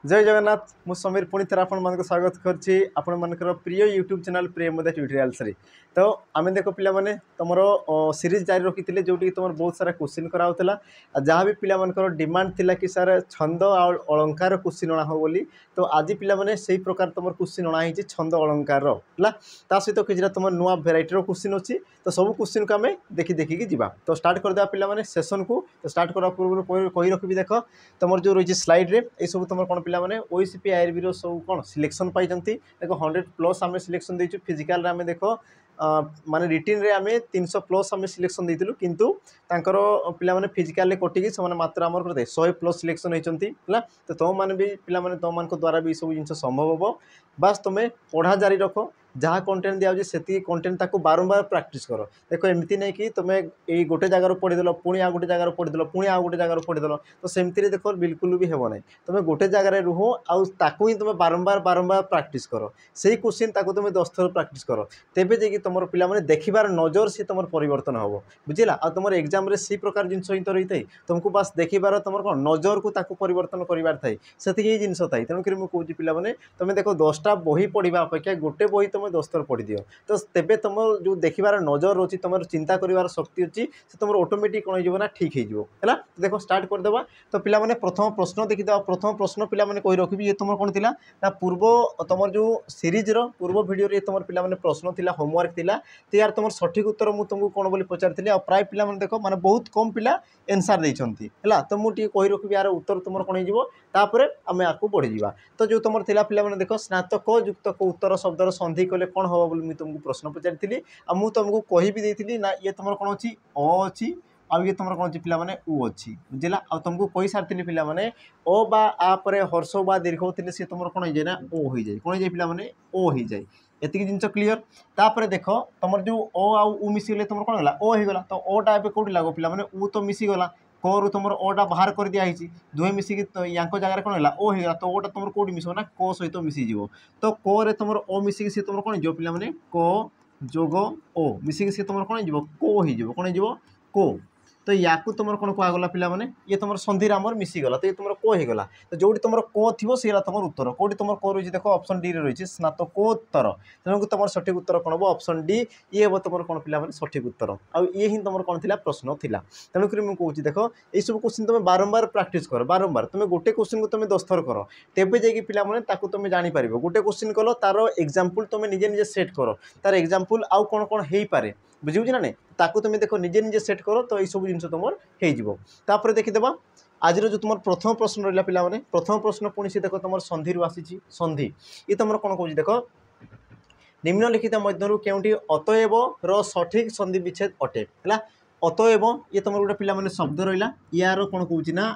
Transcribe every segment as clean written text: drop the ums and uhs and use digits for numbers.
जय जगन्नाथ मु समीर पुणी थे आप स्वागत करछि आपण मानकर प्रिय यूट्यूब चैनल प्रिय मोदा ट्यूटोरियल्स रे। तो आम देख पिला माने तुमर सीरीज जारी रखी जो तुम बहुत सारा क्वेश्चन कराउतला जहाँ भी पिला मानकर डिमांड थिला कि सर छंद और अलंकार क्वेश्चन अणा हो बोली। तो आज पिला माने सही प्रकार तुम क्वेश्चन अणा ही छंद अलंकार ला ता सहित किछरा तुम नुआ भेराइटी क्वेश्चन अच्छी। तो सब क्वेश्चन को आम देखी देखिकी जीवा। तो स्टार्ट करदे पिला माने सेशन को। तो स्टार्ट करवा पूर्व कही रखी देख तुम जो रही स्लाइड रे ये सब तुम कौन पिला माने ओईसीपी आईआरबी रो सब कौन सिलेक्शन पाई देखो 100+ आम सिलेक्शन देचु। फिजिकल आम देख माने रिटिन रे आमे 300+ आम सिलेक्शन देइतिलु किंतु तांकर पिला माने फिजिकल कटिकी से मात्र आमर करते 100+ सिलेक्शन होइचंती हला। तो तुम माने भी पिला माने तुम मान द्वारा भी सब जिन संभव हो। बास तुम्हें पढ़ा जारी रख जहाँ कंटेंट दिया से कंटेंट ताको बारंबार प्रैक्टिस कर। देखो एमती नहीं कि तुम्हें ये गोटे जगार पढ़ीदेल पुणी आ गोटे जगार पढ़ीदेल पुणी आ गोटे जगार पढ़ीदेल तो सेमती देख बिल्कुल भी हेब ना। तुम्हें गोटे जगार रुह आउ ही तुम बारंबार बारंबार प्रैक्टिस कर से क्वेश्चन ताको तुम 10 थर प्रैक्टिस कर तेबे जे तुम पिला माने देखिबार नजर से तुम परिवर्तन हम बुझिला। आ तुम एग्जाम से प्रकार जिनस ही तो रही है तुमको बास देखिबार तुम कौन नजर को ताको परिवर्तन करार थाए से जिनस थाए। तेणुक मुझे कहूँ पिला माने तुम देख 10टा बही पढ़ा अपेक्षा गोटे बही तुम 10 थर पढ़ी दियो तो तेबे तुम जो देखिबार नजर अच्छी तुम चिंता कर शक्ति अच्छी से तुम ऑटोमेटिक कौन हो ठीक है। देख स्टार्ट करदेवा। तो पिला माने प्रथम प्रश्न देखीद प्रथम प्रश्न पिला माने कही रखी ये तुम कौन थिला ना पूर्व तुम जो सीरीज रो पूर्व वीडियो रे तुम पिला माने प्रश्न थिला होमवर्क थिला। तो यार तुम सठिक उत्तर मुझे तुमको कौन बोली पचारि प्राय पिला माने देख माने बहुत कम पिला आंसर देइछंती हैला। तो मुझे कही रखी यार उत्तर तुम कौन हो तापर आम आपको बढ़ी जावा। तो जो तुम थिला पिला माने देख स्नातक युक्तक उत्तर शब्दर संधि कले कौन हम बोली मुझे तुमको प्रश्न पचारि आ मु तुमको कही भी देइथिली ना ये तुम कौन अच्छी अ अच्छी आउ ये तुम कौन पिला माने उ अच्छी बुझेगा। आ तुमको कही सारी पिला माने ओ बा आ परे हर्ष बा दीर्घ होते सी तुम कौन हो जाए ना ओ हो जाए कौन जाए पिला माने ओ हो जाए एतिक जिन क्लीयर। तापर देख तुम जो ओ आउ उ मिसीगले तुम कौन है ओ होगा। तो ओटा ए कौटी लगो पिला माने उ तो मिसीगला क रु तुम ओटा बाहर कर दिखाई दुहे मिसिकी या जगह कौन है ओ होगा। तो ओटा तुम कौटी मिस ना क सहित मिसीज। तो क रे तुम ओ मिसिकी सी तुम कौन हो पिला माने क जोग ओ मिसिकी सी तुम कौन हो को हो कौन हो को। तो या तुम कौन कहगला पिला माने ये तुम संधिर आमर मिसीगला तो ये तुम को होगा। तो जो तुम को थी से तुम उत्तर कौटी तुम को रही देख ऑप्शन डी रही स्नातकोत्तर। तेणुक तुम सठिक उत्तर कौन हम ऑप्शन डी ये हम तुम कौन पिला माने सठिक उत्तर आ ये ही तुम कौन थी प्रश्न थिला। तेणुक मुझे कहूँ देख ये सब क्वेश्चन तुम बारंबार प्रैक्टिस कर बारंबार तुम गोटे क्वेश्चन को तुम 10 थर कर तेबे जाकि पिला माने ताकू तुम जापर गोटे क्वेश्चन कल तार एग्जांपल तुम निजे निजे सेट कर तार एग्जांपल आउ कौन कौन हो पारे बुझे ना नहीं ताकू तुम देख निजे निजे सेट कर तो यू जिन तुम हो देखीदेवा। आज जो तुम प्रथम प्रश्न रहा पिला माने प्रथम प्रश्न पुणी से देख तुम संधि आसी संधि ये तुम कौन कौन देख निम्नलिखित मध्य केउटी अतएव रो सठिक संधि विच्छेद अटे है। अतएव ये तुम गोटे पिला माने शब्द रहा यार कौन कौन ना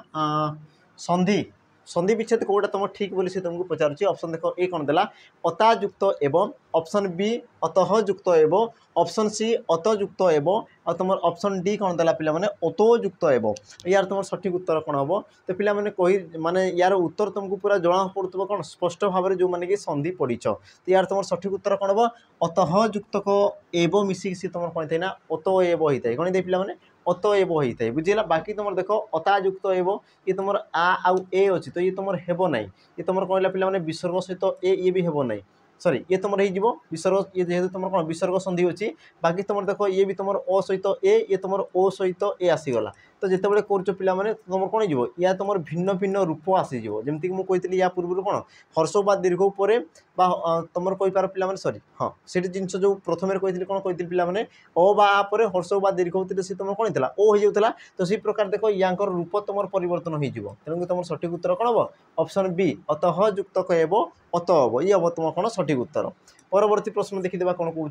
संधि संधि विच्छेद कौटा तुम ठीक बोली से तुमको पचारुची। ऑप्शन देख ये कौन देला अतायुक्त एवं ऑप्शन बी अतः युक्त एवं ऑप्शन सी अतयुक्त एवं और तुम ऑप्शन डी कौन देला पिला माने अतोयुक्त एवं यार तुम सठिक उत्तर कौन हम। तो पिला माने कही माने यार उत्तर तुमको पूरा जना पड़ुव कौन स्पष्ट भाव में जो मैंने कि संधि पढ़ीच। तो यार तुम सठिक उत्तर कौन हम अतः युक्तक एवं मिसिक सी तुम कौन थे ना अत एव होता है कौन दे पिला माने अत एव होता है बुझीला। बाकी तुम देख अतायुक्त एवं ये तुम आ आउ ए अच्छी तो ये तुम हेब ना ये तुम कहला पिला माने विसर्ग सहित ये भी हेब ना सॉरी ये तुम हो विसर्ग ये जेहतु तुम कौन विसर्ग संधि अच्छी। बाकी तुम देख ये भी तुम अ सहित ये तुम ओ सहित ए आसीगला। तो जिते बड़े कर पिला माने तुम कौन हो या तुम भिन्न भिन्न रूप आसीज जमीक मुझे या पूर्व कौन हर्ष बा दीर्घ पर तुम कहींपार पिला माने सॉरी हाँ से जिनस जो प्रथम कही कौन कही पिला माने अ बा पर हर्ष बा दीर्घ होते से तुम कौन होता ओ हो जाता। तो से प्रकार देख या रूप तुम परिवर्तन हो तेणुक तुम सठिक उत्तर कौन हम ऑप्शन बी अतः युक्तक एवं अत हम ये हम तुम कौन सठिक उत्तर। परवर्ती प्रश्न देखीदेवा कौन कौन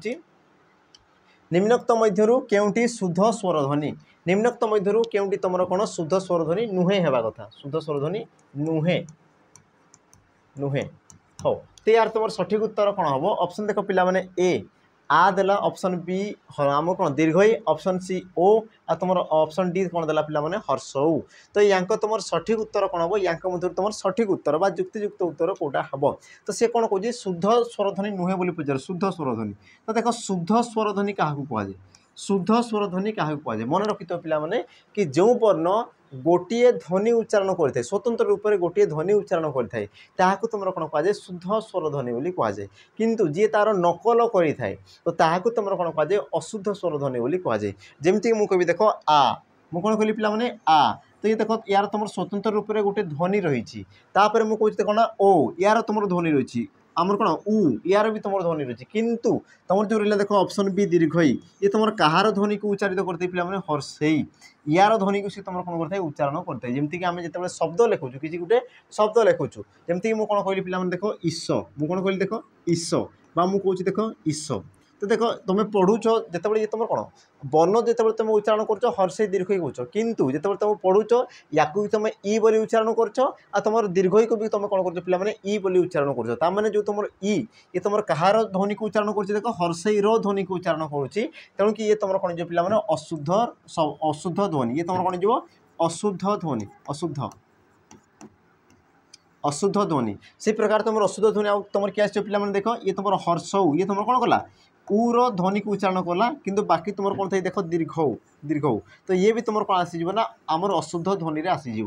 निम्नोक्त मध्यरु केउंटी शुद्ध स्वरध्वनि निम्नोक्त मध्यरु केउंटी तुम कौन शुद्ध स्वरध्वनि नुहे हेबा कथा शुद्ध स्वरध्वनि नुहे नुहे हो। तो यार तुम सठिक उत्तर कौन हम ऑप्शन देख पिला माने ए आ देला ऑप्शन बी आम कौन दीर्घ ऑप्शन सी ओ आ तुम ऑप्शन डी कौन देला पिला माने हर्षौ। तो या तुम सठिक उत्तर कौन हम या मध्य तुम सठिक उत्तर बा युक्तियुक्त उत्तर कौटा हम। तो सी कौन कहे शुद्ध स्वरध्वनि नुहे बोली पचार शुद्ध स्वरध्वनि। तो देख शुद्ध स्वरध्वनि क्या कहुए शुद्ध स्वरध्वनि क्या कहुए मन रखी तो पिला माने कि जो वर्ण गोटे ध्वनि उच्चारण करें स्वतंत्र रूप से गोटे ध्वनि उच्चारण करें ताकू तुम कौन कहुए शुद्ध स्वर ध्वनि बोली कहुए किंतु जी तार नकल करें तो ताकू तुम कौन कहुए अशुद्ध स्वर ध्वनि बोली कहुए जमीक मुझे देख आ मु कौन कहली पे आ तो ये देख यार तुम स्वतंत्र रूप से गोटे ध्वनि रही मुझे कहूँ देख ना ओ यार तुम ध्वनि रही आमर कौन उ यार भी तुम ध्वनि रही किंतु तुम जो रहा देख ऑप्शन बी दीर्घई ये तुम कहार ध्वनि को उच्चारित करते पे हर्षई यार ध्वनि को सी तुम कौन करते उच्चारण करते जमीक आम जो शब्द लिखुचु किसी गोटे शब्द लिखुचु जमीक मुझे कौन कहली पे देख ईश मुझे कौन कहली देख ईश बा मुझे कहूँ देख ईश तो देख तुम पढ़ुच जो ये तुम कौन वर्ण जो तुम उच्चारण कर हर्षई दीर्घई कौच किंतु जो तुम पढ़ुच या तुम ई बोली उच्चारण कर तुम दीर्घई को भी तुम कौन कर पे ई बोली उच्चारण कर जो तुम ई ये तुम कहार ध्वनि को उच्चारण कर देख हर्षई ध्वनि को उच्चारण करुच्ची तेणुक ये तुम कौन जो पे अशुद्ध अशुद्ध ध्वनि ये तुम कौन जो अशुद्ध ध्वनि अशुद्ध अशुद्ध ध्वनि से प्रकार तुम अशुद्ध ध्वनि तुम क्या पे देख ये तुम हर्षौ ये तुम कौन कला उर ध्वनि को उच्चारण कला किंतु बाकी तुम कौन थे देख दीर्घौ दीर्घौ तो ये भी तुम कौन आसीज ना आमर अशुद्ध ध्वनि आसीज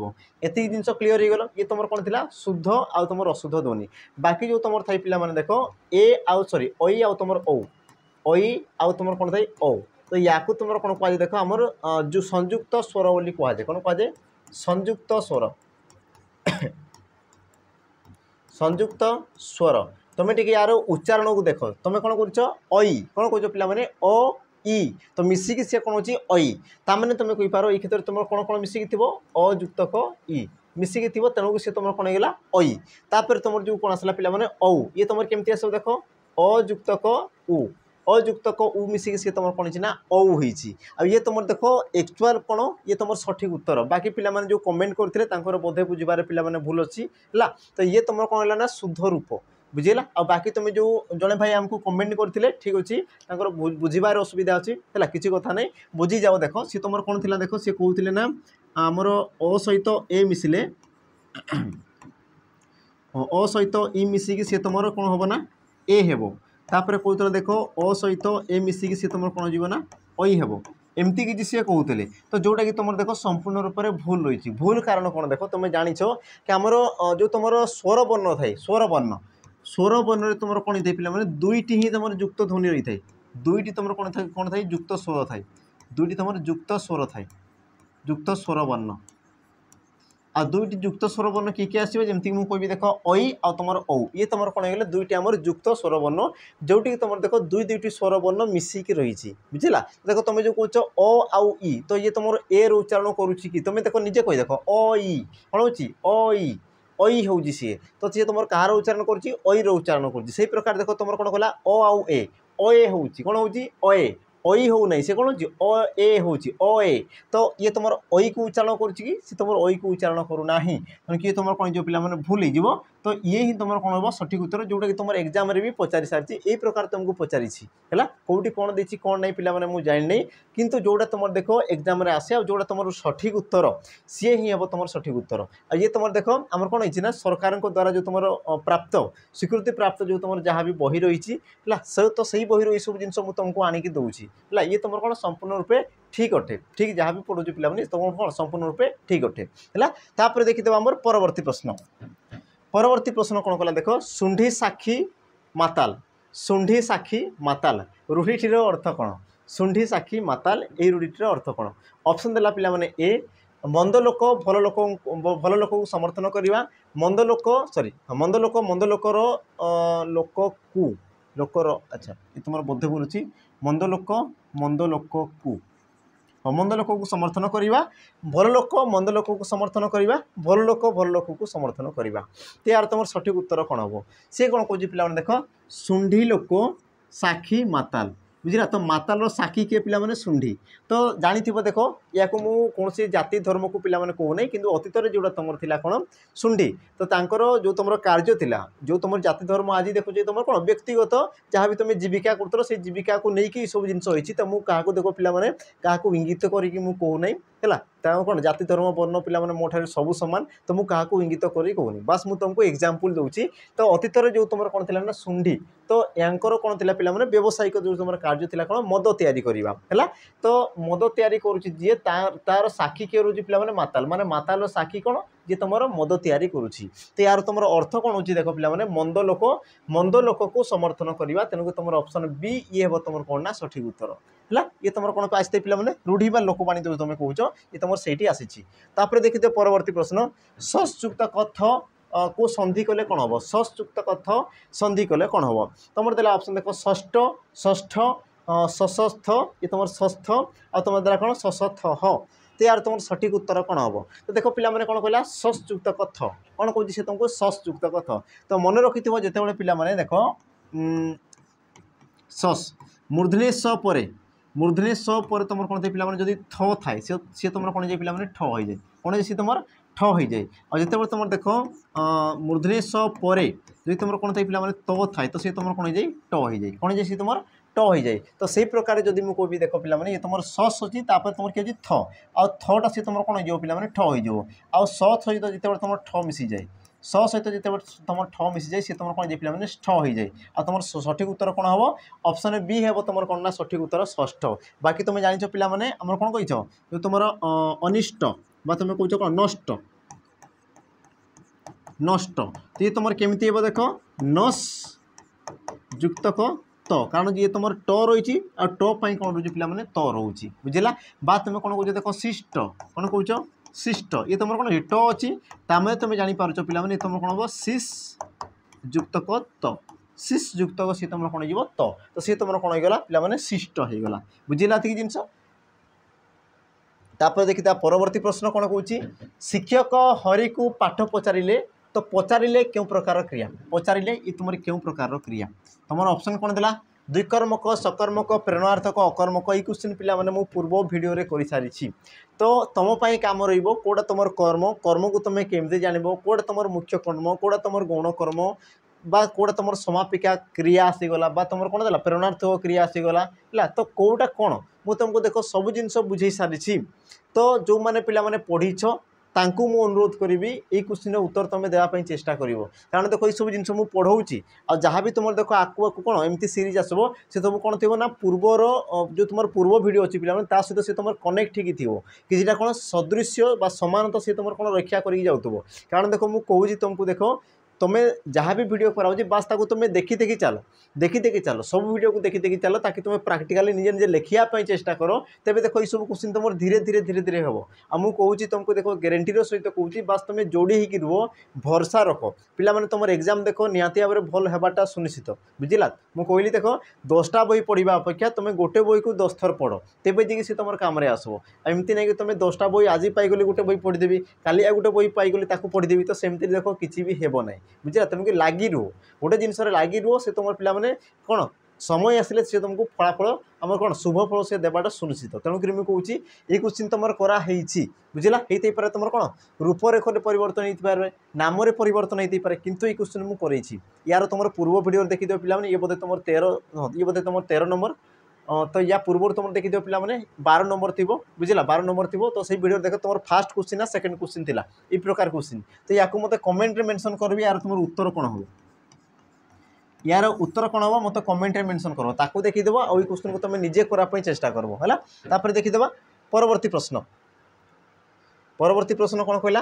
एत जिन क्लीयर हो गल ये तुम कौन थी शुद्ध आउ तुम अशुद्ध ध्वनि बाकी जो तुम थे पे देख ए आउ सॉरी ओई आउ तुम ओ ओई आउ तुम कौन थे ओ तो या तुम कौन कह देख आमर जो संयुक्त स्वर बोली कहुए कौन कहुए संयुक्त स्वर संयुक्त स्वर तुम टे यार उच्चारण को देख तुम कौन कर पे ओ ई तो मिसिकी सी कौन हो ओई ताने तुम कहींपार ये क्षेत्र में तुम कौन कौन मिसिकी थी अयुक्तक ई मिसिकी थी तेणुक सी तुम कौन होगा ओई तापर तुम जो कौन आसला पे औ ये तुम केमती आस देख अयुक्तक उ अयुक्तक उ मिसिकी सी तुम कौन ना औ ये तुम देख एक्चुअल कौन ये तुम सठिक उत्तर बाकी पे जो कमेंट करते बोधे बुझार पे भूल अच्छी है तो ये तुम कौन है ना शुद्ध रूप बुझेगा आ बाकी तुम जो जड़े भाई आमको कमेंट करते ठीक अच्छे बुझार असुविधा अच्छी है किसी कथा नहीं बुझी जाओ देख सी तुम कौन थी देख सी कहते ना आमर अ सहित ए मिसिले अ सहित ई मिसिकी सी तुम कौन हम ना ए हेब तापर कहते देख अ सहित ए मिसिकी सी तुम कौन जीव ना ओई हेब एमती किसी सी कहते तो जोटा कि तुम देख संपूर्ण रूप से भूल रही भूल कारण कौन देख तुम जाच कि आमर जो तुम स्वर वर्ण थाए स्वर वर्ण तुम कौन थे पे दुईटी ही तुम युक्त ध्वनि रही है दुईटी तुम कौन था युक्त स्वर थाए दुईटी तुम युक्त स्वर थाए युक्त स्वर वर्ण आ दुईटी युक्त स्वर वर्ण किए आसो जमीक मुझे कहबी देख ओई आ तुम औ ये तुम कौन हो दुईटी आमर युक्त स्वर वर्ण जोटी तुम देख दुईटी स्वर वर्ण मिसिकी रही बुझला देख तुम जो कौच अ आउ ई तो ये तुम ए उच्चारण करुच्ची कि तुम देख निजे कही देख अ ई कौन हो ओई हूँ सी तो सी तुम कहार उच्चारण कर उच्चारण कर प्रकार देख तुम कौन कला अ आउ ए ओए हूँ कौन हो ओई हो ना से कौन हो ए हूँ ओ ए तो ये तुम ओई को उच्चारण कर तुम ओई को उच्चारण करूना कि तुम कौन जो पे भूल हो तो ये ही तुम कौन हम सठिक उत्तर जोटा कि तुम एग्जाम भी पचारि सारी यही प्रकार तुमको पचारि है कौटी कौन देती कौन नहीं पे मुझे जानी किंतु जोटा तुम देख एग्जाम आसे आ जोटा तुम सठिक उत्तर सी ही हम तुम सठिक उत्तर आ ये तुम देख आम कौन होना सरकार द्वारा जो तुम प्राप्त स्वीकृति प्राप्त जो तुम जहाँ भी बही रही है तो सही बही ये सब जिन तुमको आणिकी दूसरी है ये तुम कौन संपूर्ण रूपे ठीक अटे ठीक जहाँ भी पढ़ुचे पे तुम कौन संपूर्ण रूपे ठीक अटे है देखीद आम परवर्ती प्रश्न परवर्ती प्रश्न कौन कला देख शुंढी साक्षी माताल शुंढी साक्षी माताल रूढ़ीटीर अर्थ कौन शुंढी साक्षी माताल ये रूढ़ीटीर अर्थ कौन ऑप्शन देला पे ए मंद लोक भल लोक को समर्थन करवा मंद लोक सॉरी मंद लोकर लोकर अच्छा ये तुम बोधे भूल अच्छी मंद लोक को मंद लोक को समर्थन करवा भल लोक मंद लोक को समर्थन करवा भल लोक को समर्थन करवा तो यार तुम सठिक उत्तर कौन हम सी कौन कौन पे देख शुंढी लोक साक्षी माताल बुझला तो माताल साक्षी किए पे शुंढी तो जानी देख या कौन जाति धर्म को पिला कहूना कि अतीत जोड़ा तुम थी कौन शुंढी तो तांकर जो तुम कार्य थिला जो तुम जाति धर्म आज देखो तुम कौन व्यक्तिगत जहाँ भी तुम जीविका कर से जीविका को लेकिन सब जिन तो मुझे क्या देख पे क्या इंगित करना है कौन जाति धर्म वर्ण पिला मो ठारे सब सामान तो मुझे क्या इंगित करी कहूनी बास मुझे तुमको एग्जांपल दूची तो अतीत जो तुम कौन थी ना सुंडी तो यांकर कौन थी पे व्यावसायिक जो तुम कार्य थी कौन मद तैयारी करवा है तो मद तैयारी करुच्ची तार साक्षी किए रोचे पे माताल माने माताल साक्षी कौन जी तुम मद तैयारी करुच्ची तो यार तुम अर्थ कौन हो देख पे मंद लोक को समर्थन करवा तेणुक तुम ऑप्शन बी ये हम तुम कौन ना सठिक उत्तर है ये तुम कौन आसते पे रूढ़ी बा लोकवाणी जो तुम कौच ये तुम से आसी देखिए परवर्ती प्रश्न सयुक्त कथ को संधि कले कौन हम सयुक्त कथ संधि कले कौन हम तुम देला ऑप्शन देख षष्ठ षष्ठ सशस्थ ये तुम षष्ठ आ तुम द्वारा कौन सशस्थ तो यार तुम सठिक उत्तर कौन हम तो देख पे कौन कहला सयुक्त कथ कौन कौन से तुमको सयुक्त कथ तो मन रखि जिते पे देख सस मूर्धन्य स पर तुम कौन थे पे जब थ थाए सी तुम कौन जाए पे ठ हो जाए कौन सी तुम ठ हो जाए और जिते तुम देख मूर्धन्य स पर जब तुम कौन थे पे तो थाए तो सी तुम कौन जाए ट हो जाए कौन जाए तुम ट हो जाए तो से प्रकार जब मुझे कह देख पे ये तुम सस अच्छी तुम किए थ आ थटा सी तुम कौन हो पे ठ हो आ सहित जिते तुम ठ मिसी जाए सहित जिते तुम ठ मिसी जाए सी तुम कौन जाए पे ठ हो जाए आ तुम सठिक उत्तर कौन हम ऑप्शन बी है तुम कौन ना सठिक उत्तर षष्ठ बाकी तुम जान पे कौन कही जो तुम अनिष्ट तुम कौच कौन नष्ट नष्ट तो ये तुम केमी हे देख नस युक्त क तो कारण ये तुम ट रही आ ट कौन रोचे पे त रोचे बुझला बा तुम कौन कौच देख शिष्ट कौन कौच शिष्ट ये तुम कौन ट अच्छी तमें तुम जापर पे तुम कौन हम शिश युक्त क त शिश युक्त सी तुम कौन हो तो सी तुम कौन होगा पे शिष्ट होगा बुझेगा ये जिनस देखिए परवर्ती प्रश्न कौन कौच शिक्षक हरि को पाठ पचारे तो पचारे क्यों प्रकार क्रिया पचारे ये तुम क्यों प्रकार क्रिया तुम ऑप्शन कौन देला द्विकर्मक सकर्मक प्रेरणार्थक अकर्मक ये क्वेश्चन पे मुझे पूर्व भिडियो कर सारी तो तुम काम रोटा तुम कर्म कर्म को तुम केमती जानव कौटा तुम मुख्य कर्म कौटा तुम गौण कर्म बा कौटा तुम समापिका क्रिया आसीगला तुम कौन देला प्रेरणार्थक क्रिया आसीगला है तो कौटा कौन मुझे तुमको देख सब जिनस बुझे सारी तो जो मैंने पे पढ़ीछ तांकु मु अनुरोध करी ये क्वेश्चन उत्तर तुम देवाई चेष्टा कर कारण देख ये सब जिन मुझे पढ़ाऊँगी आ जहाँ भी तुम देख आकु आकु कौन एमती सीरीज आसो से तुम कौन थी ना पूर्वर जो तुम पूर्व भिडियो अच्छी पे सहित सी तुम कनेक्ट ही थी कि कौन सदृश्य समानता सी तुम कौन रक्षा कर जाऊँ कारण देख मुझे कहूँ तुमको देख तुम्हें जहाँ भी वीडियो कराऊँ बास ताको तुम्हें देखी देखी चलो सब वीडियो को देखी देखी चलो ताकि तुम्हें प्राक्टिकली निजे निजे लिखापी चेष्टा करो तेज देख ये सब क्वेश्चन तुम धीरे धीरे धीरे धीरे हम आ मुझे कहूँ तुमको देख ग्यारंटीर सहित कहूँ बास तुम जोड़ी होकर रुह भरसा रख पे तुम एग्जाम देख निहाती भाव में भल होगा सुनिश्चित बुझला मुझे कहली देख 10टा बही पढ़ा अपेक्षा तुम गोटे बही को 10 थर पढ़ तेज जी सी तुम कम आसो एमती नहीं कि तुम 10टा बही आज पाईगली गोटे बही पढ़ीदेवी काली आ गोटे बही पाईगली पढ़ीदेवी तो सेमती देख किसी भी हेब ना बुझला तुमको लगी रुह गोटे जिनस लगी रुह से तुम पे कौन समय आसिले सी तुमको फलाफल आम कौन शुभ फल से देवाटा सुनिश्चित तेणुक मुझे कहूँ ये क्वेश्चन तुम कराई बुझला होते तुम कौन रूपरेख परिवर्तन होते नाम परिवर्तन होते पारे किंतु ये क्वेश्चन मुझे यार तुम पूर्व भिडियो देखिए पे ये बोधे तुम 13 ये बोधे तुम 13 नंबर तो या पूर्व तुम देखी पे 12 नंबर थी बुझला 12 नंबर थी तो सही वीडियो देख तुम फास्ट क्वेश्चन ना सेकंड क्वेश्चन थी ये प्रकार क्वेश्चन तो या मत कमेंट मेंशन कर यार तुम उत्तर कौन हो यार उत्तर कौन हम मत कमेंट मेंशन कर ताकू देखीदेव आ क्वेश्चन को तुम निजे करापी चेष्टा करब है देखीदेव परवर्ती प्रश्न कौन कहला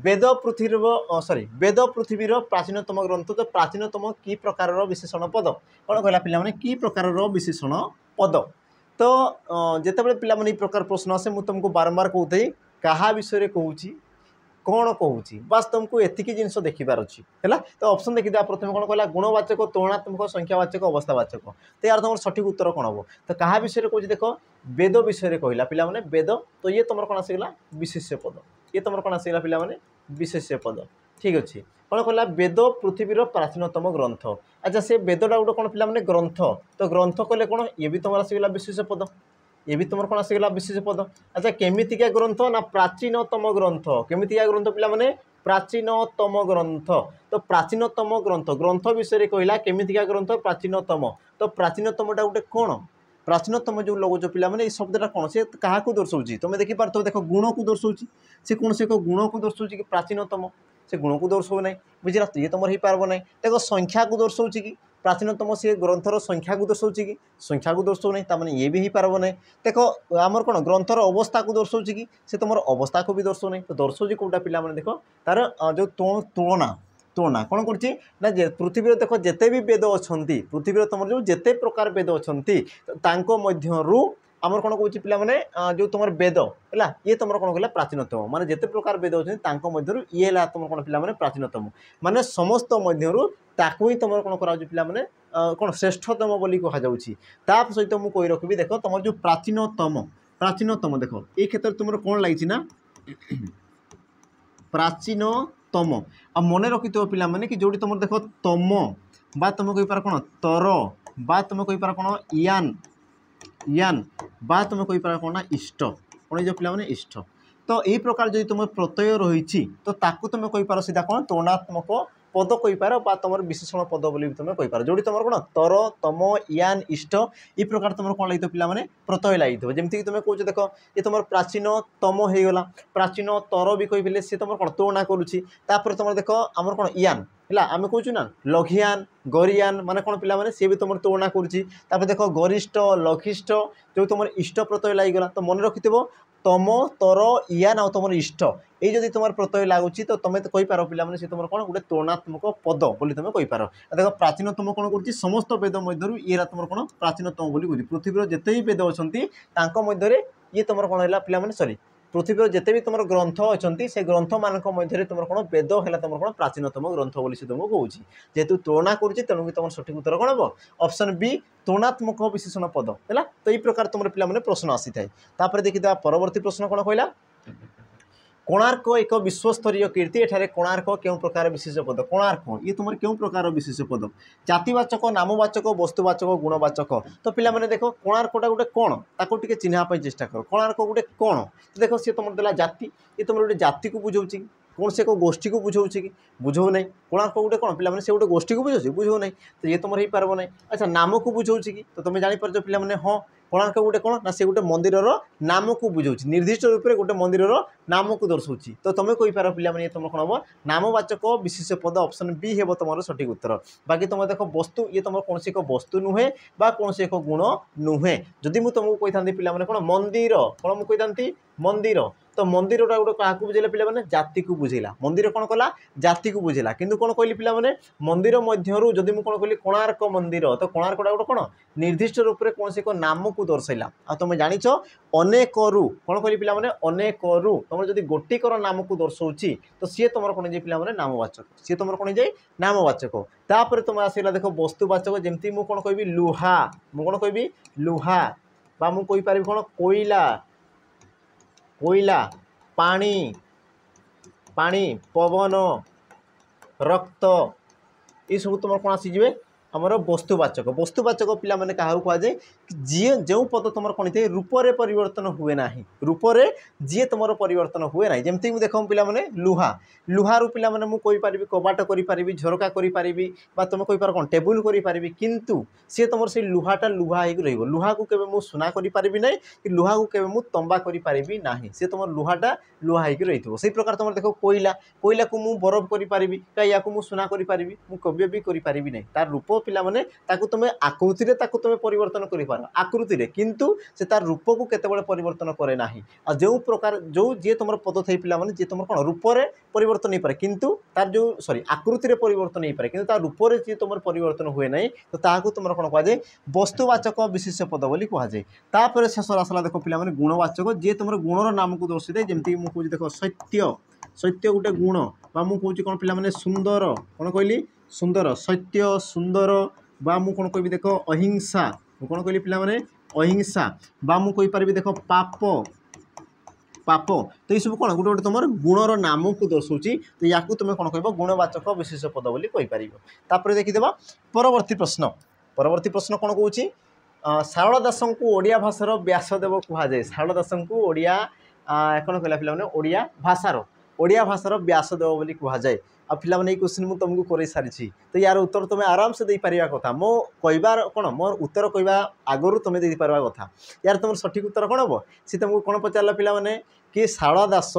वेद पृथ्वीर प्राचीनतम ग्रंथ तो प्राचीनतम की प्रकार विशेषण पद कौन कहला पे की प्रकार विशेषण पद तो जिते पे प्रकार प्रश्न आसे मुझे तुमको बारंबार कहते क्या विषय कहूँ कौन कहूँ बास तुमको एतिकी जिनस देखिबार अच्छी है तो ऑप्शन देखी प्रथम कौन कहला गुणवाचक तुलनात्मक संख्यावाचक अवस्थावाचक तो यार तुम सठिक उत्तर कौन हम तो क्या विषय कहूँ देख वेद विषय कहला पे वेद तो ये तुम कौन आसगला विशेष्य पद ये तुम कौन आसगला पे विशेष्य पद ठीक अच्छे कौन कहला वेद पृथ्वीर प्राचीनतम ग्रंथ अच्छा से वेदटा गोटे कौन पे ग्रंथ तो ग्रंथ कहले कौन ये भी तुम आसगला विशेष्य पद ये भी तुम कौन आसगला विशेष पद अच्छा केमितिका ग्रंथ ना प्राचीनतम ग्रंथ केमितिका ग्रंथ पे प्राचीनतम ग्रंथ तो प्राचीनतम ग्रंथ ग्रंथ विषय कहला केमितिका ग्रंथ प्राचीनतम तो प्राचीनतमटा गोटे कौन प्राचीनतम जो लगुच पे शब्दटा कौन से क्या दर्शाऊँ तुम देखिपार देख गुण को दर्शाऊँ से कौन से एक गुण को दर्शाऊँ कि प्राचीनतम से गुण को दर्शाऊ ना बुझा ये तुम हो पार ना देख संख्या को दर्शाऊँ कि प्राचीनतम सी ग्रंथर संख्या को दर्शाऊँ कि संख्या को दर्शाऊ ना तार ये भी हो पार ना देख आमर कौन ग्रंथर अवस्था को दर्शाऊँ कि से तुम अवस्था को भी दर्शाऊ ना तो दर्शाऊँ कौटा पे देख तार जो तुलना तुलना कौन कर पृथ्वी देख जिते भी वेद अच्छा पृथ्वी तुम जो जिते प्रकार वेद अच्छा आमर कौन कौन पे जो तुम वेद है ये तुम कौन कहला प्राचीनतम माने जिते प्रकार वेद अच्छा ये तुम कौन पे प्राचीनतम माने समस्त मध्य ताकू ही तुम कौन करा पे कौन श्रेष्ठतम बोली कहुच्छा सहित मुझे कही रखी देख तुम जो प्राचीनतम देख ये क्षेत्र में तुम कौन लगी ना प्राचीनतम आ मन रखि पे कि जो तुम देख तम बा तुम कहींपार कौन तर बा तुम कहींपार कौन यान यान बा तुम कहींपार कौन ना इष्ट कौन जो पे इष्ट तो यही प्रकार जो तुम प्रत्यय रही तो ताकू तुम कहींपार सीधा कौन तुलनात्मक पद कहींपार बा तुम विशेषण पद बोली तुम कहींपार जो तुम कौन तर तम यान इष्ट ये प्रकार तुम कौन लगी पे प्रत्यय लगी जमीक तुम कौच देख ये तुम प्राचीनतम हो गला प्राचीन तर भी कही सी तुम कौन तुलना करुच्ची तुम देख आमर कौन यान है आम कौच ना लघियान गरियान माने कौन पे सी भी तुम तुलना करुच्ची देख गरिष्ठ लघिष्ठ जो तुम इष्ट प्रत्यय लगिगला तो मन रखि तम तर यान आ तुम इष्ट ये जदि तुम प्रत्यय लगुच तो तुम तो कहींपार पे सी तुम कौन गोटे तुलनात्मक पद बोली तुम कहींपार देख प्राचीनतम कौन कर समस्त वेद मध्य ये तुम कौन प्राचीनतम बोली कह पृथ्वी जिते भी वेद अच्छा ये तुम कौन है पे सरी पृथ्वी जिते भी तुम ग्रंथ अच्छा से ग्रंथ मान मध्य तुम कौन वेद है तुम कौन प्राचीनतम ग्रंथ बोली से तुमको कौच जेहेतु तुलना करुच्ची तेणु तुम सठिक उत्तर कौन हम ऑप्शन बी तुलनात्मक विशेषण पद है तो ये प्रकार तुम पे प्रश्न आसी था देखिए परवर्ती प्रश्न कौन कहला कोणार्क एक विश्वस्तरीय कीर्ति एठारे कोणार्क क्यों प्रकार विशेष पद कोणार्क ये तुम क्यों प्रकार विशेष पद जातिवाचक नामवाचक वस्तुवाचक गुणवाचक तो पे देख कोणार्कटा गोटे कौन ताको टिके चिन्हापी चेष्टा कर कोणार्क गोटे कौन देख सी तुम देला जाति ये तुम गोटे जाति को बुझाऊँ कौन से एक गोष्ठी को बुझाऊँ कि बुझाऊ ना कोणार्क गोटे कौन पे से गोटे गोष्ठी को बुझाऊँ बुझाऊ ना तो ये तुम हो पार ना अच्छा नाम को बुझाऊँ कि तो तुम जापर पे हाँ कोणार्क गोटे कौन ना से गोटे मंदिर नाम को बुझाऊँ निर्दिष्ट रूप से गोटे मंदिर नाम को दर्शाऊँ तो तुम कहींपार पे तुम कौन हम नामवाचक विशेष पद ऑप्शन बी हे तुम सठिक उत्तर बाकी तुम देख वस्तु ये तुम कौन एक वस्तु नुहे बा कौन एक गुण नुहे जदि मुझे तुमको कही पे कौन मंदिर कौन मुझे कही मंदिर तो मंदिर गोटे क्या बुझेला पे जाति को बुझेला मंदिर कौन कला जाति को बुझेला किंतु कौन कहली पे मंदिर मध्य जदि मुझे कौन कहली कोणार्क मंदिर तो कोणार्कटा गोटे कौन निर्दिष्ट रूप से कौन से एक नाम को दर्शाइला आ तुम जाच अनेक कौन कहली पे अनेक तुम जब गोटिकर नाम को दर्शाऊँ तो सी तुम कौन पे नामवाचक सी तुम कौन जाए नामवाचक तापर तुम आसला देख वस्तुवाचक जमी मुझे कौन कह लुहा मुझे कौन कह लुहा बा मुझे कहींपारि कौन कोईला कोईला पानी पानी पवन रक्त ये सब तुम कौन आसीजे आमर वस्तुवाचक पे क्या कहुए जी जो पद तुम कौन थे रूपरे परिवर्तन हुए ना रूपरे जी तुम परिवर्तन हुए ना जमती देख पे लुहा लुहारू पे मुझे कबाट करी झरका करी तुम कहींपार कौन टेबुल करी किंतु सी तुम से लुहाटा लुहा हो लुहा को केवे मुझे सुना करी ना कि लुहा को केवे मुझे तंबा करी ना सी तुम लुहाटा लुहा रही से प्रकार तुम देख कोईला कोईला को मुझे बरफ करी या मुझे सुना करी मुझे कव्य भी करी ना तार रूप पिलाने तुम आकृति तुम परिवर्तन कर आकृति रे किंतु से तार रूप को केतबेले परिवर्तन करे ना जो प्रकार जो जी तुम पद थे पे जी तुम कौन रूप से परिवर्तन हो पाए किंतु तार जो सॉरी आकृति रे परिवर्तन हो पाए किंतु तार रूप से जी तुम परिवर्तन हुए ना तो ताकू तुम कौन कहुए वस्तुवाचक विशेष पद बोली कहुए तापर शेष आसला देख पे गुणवाचक जी तुम गुणर नाम को दर्शाई दे जमीक मुझे देख सत्य सत्य गोटे गुण बा मुझे कौन पे सुंदर कौन कहली सुंदर सत्य सुंदर बा मु कौन कह देख अहिंसा कौन कहली पे अहिंसा बा मु कहींपारि देख पाप पाप तो ये सब कौन गोटे गोटे तुम गुणर नाम को दर्शाऊँ तो या तुम कौन कह गुणवाचक विशेष पद बोली कहींपार देखीदे परवर्ती प्रश्न कौन कौन शारदा दास को ओडिया भाषार व्यासदेव कहुए शारदा दास को ओडिया कौन कहला पे ओडिया भाषार व्यासदेव बोली कहुए आ पिलाने क्वेश्चन मुझे तुमको कर सारी तो यार उत्तर तुम आराम से दे पारिबा कथा मो कहबार कौन मोर उत्तर कहबा आगु तुम दे पारबा कथा यार तुम सठिक उत्तर कौन हम सी तुमको कौन पचारा पिलाने कि शारदा दास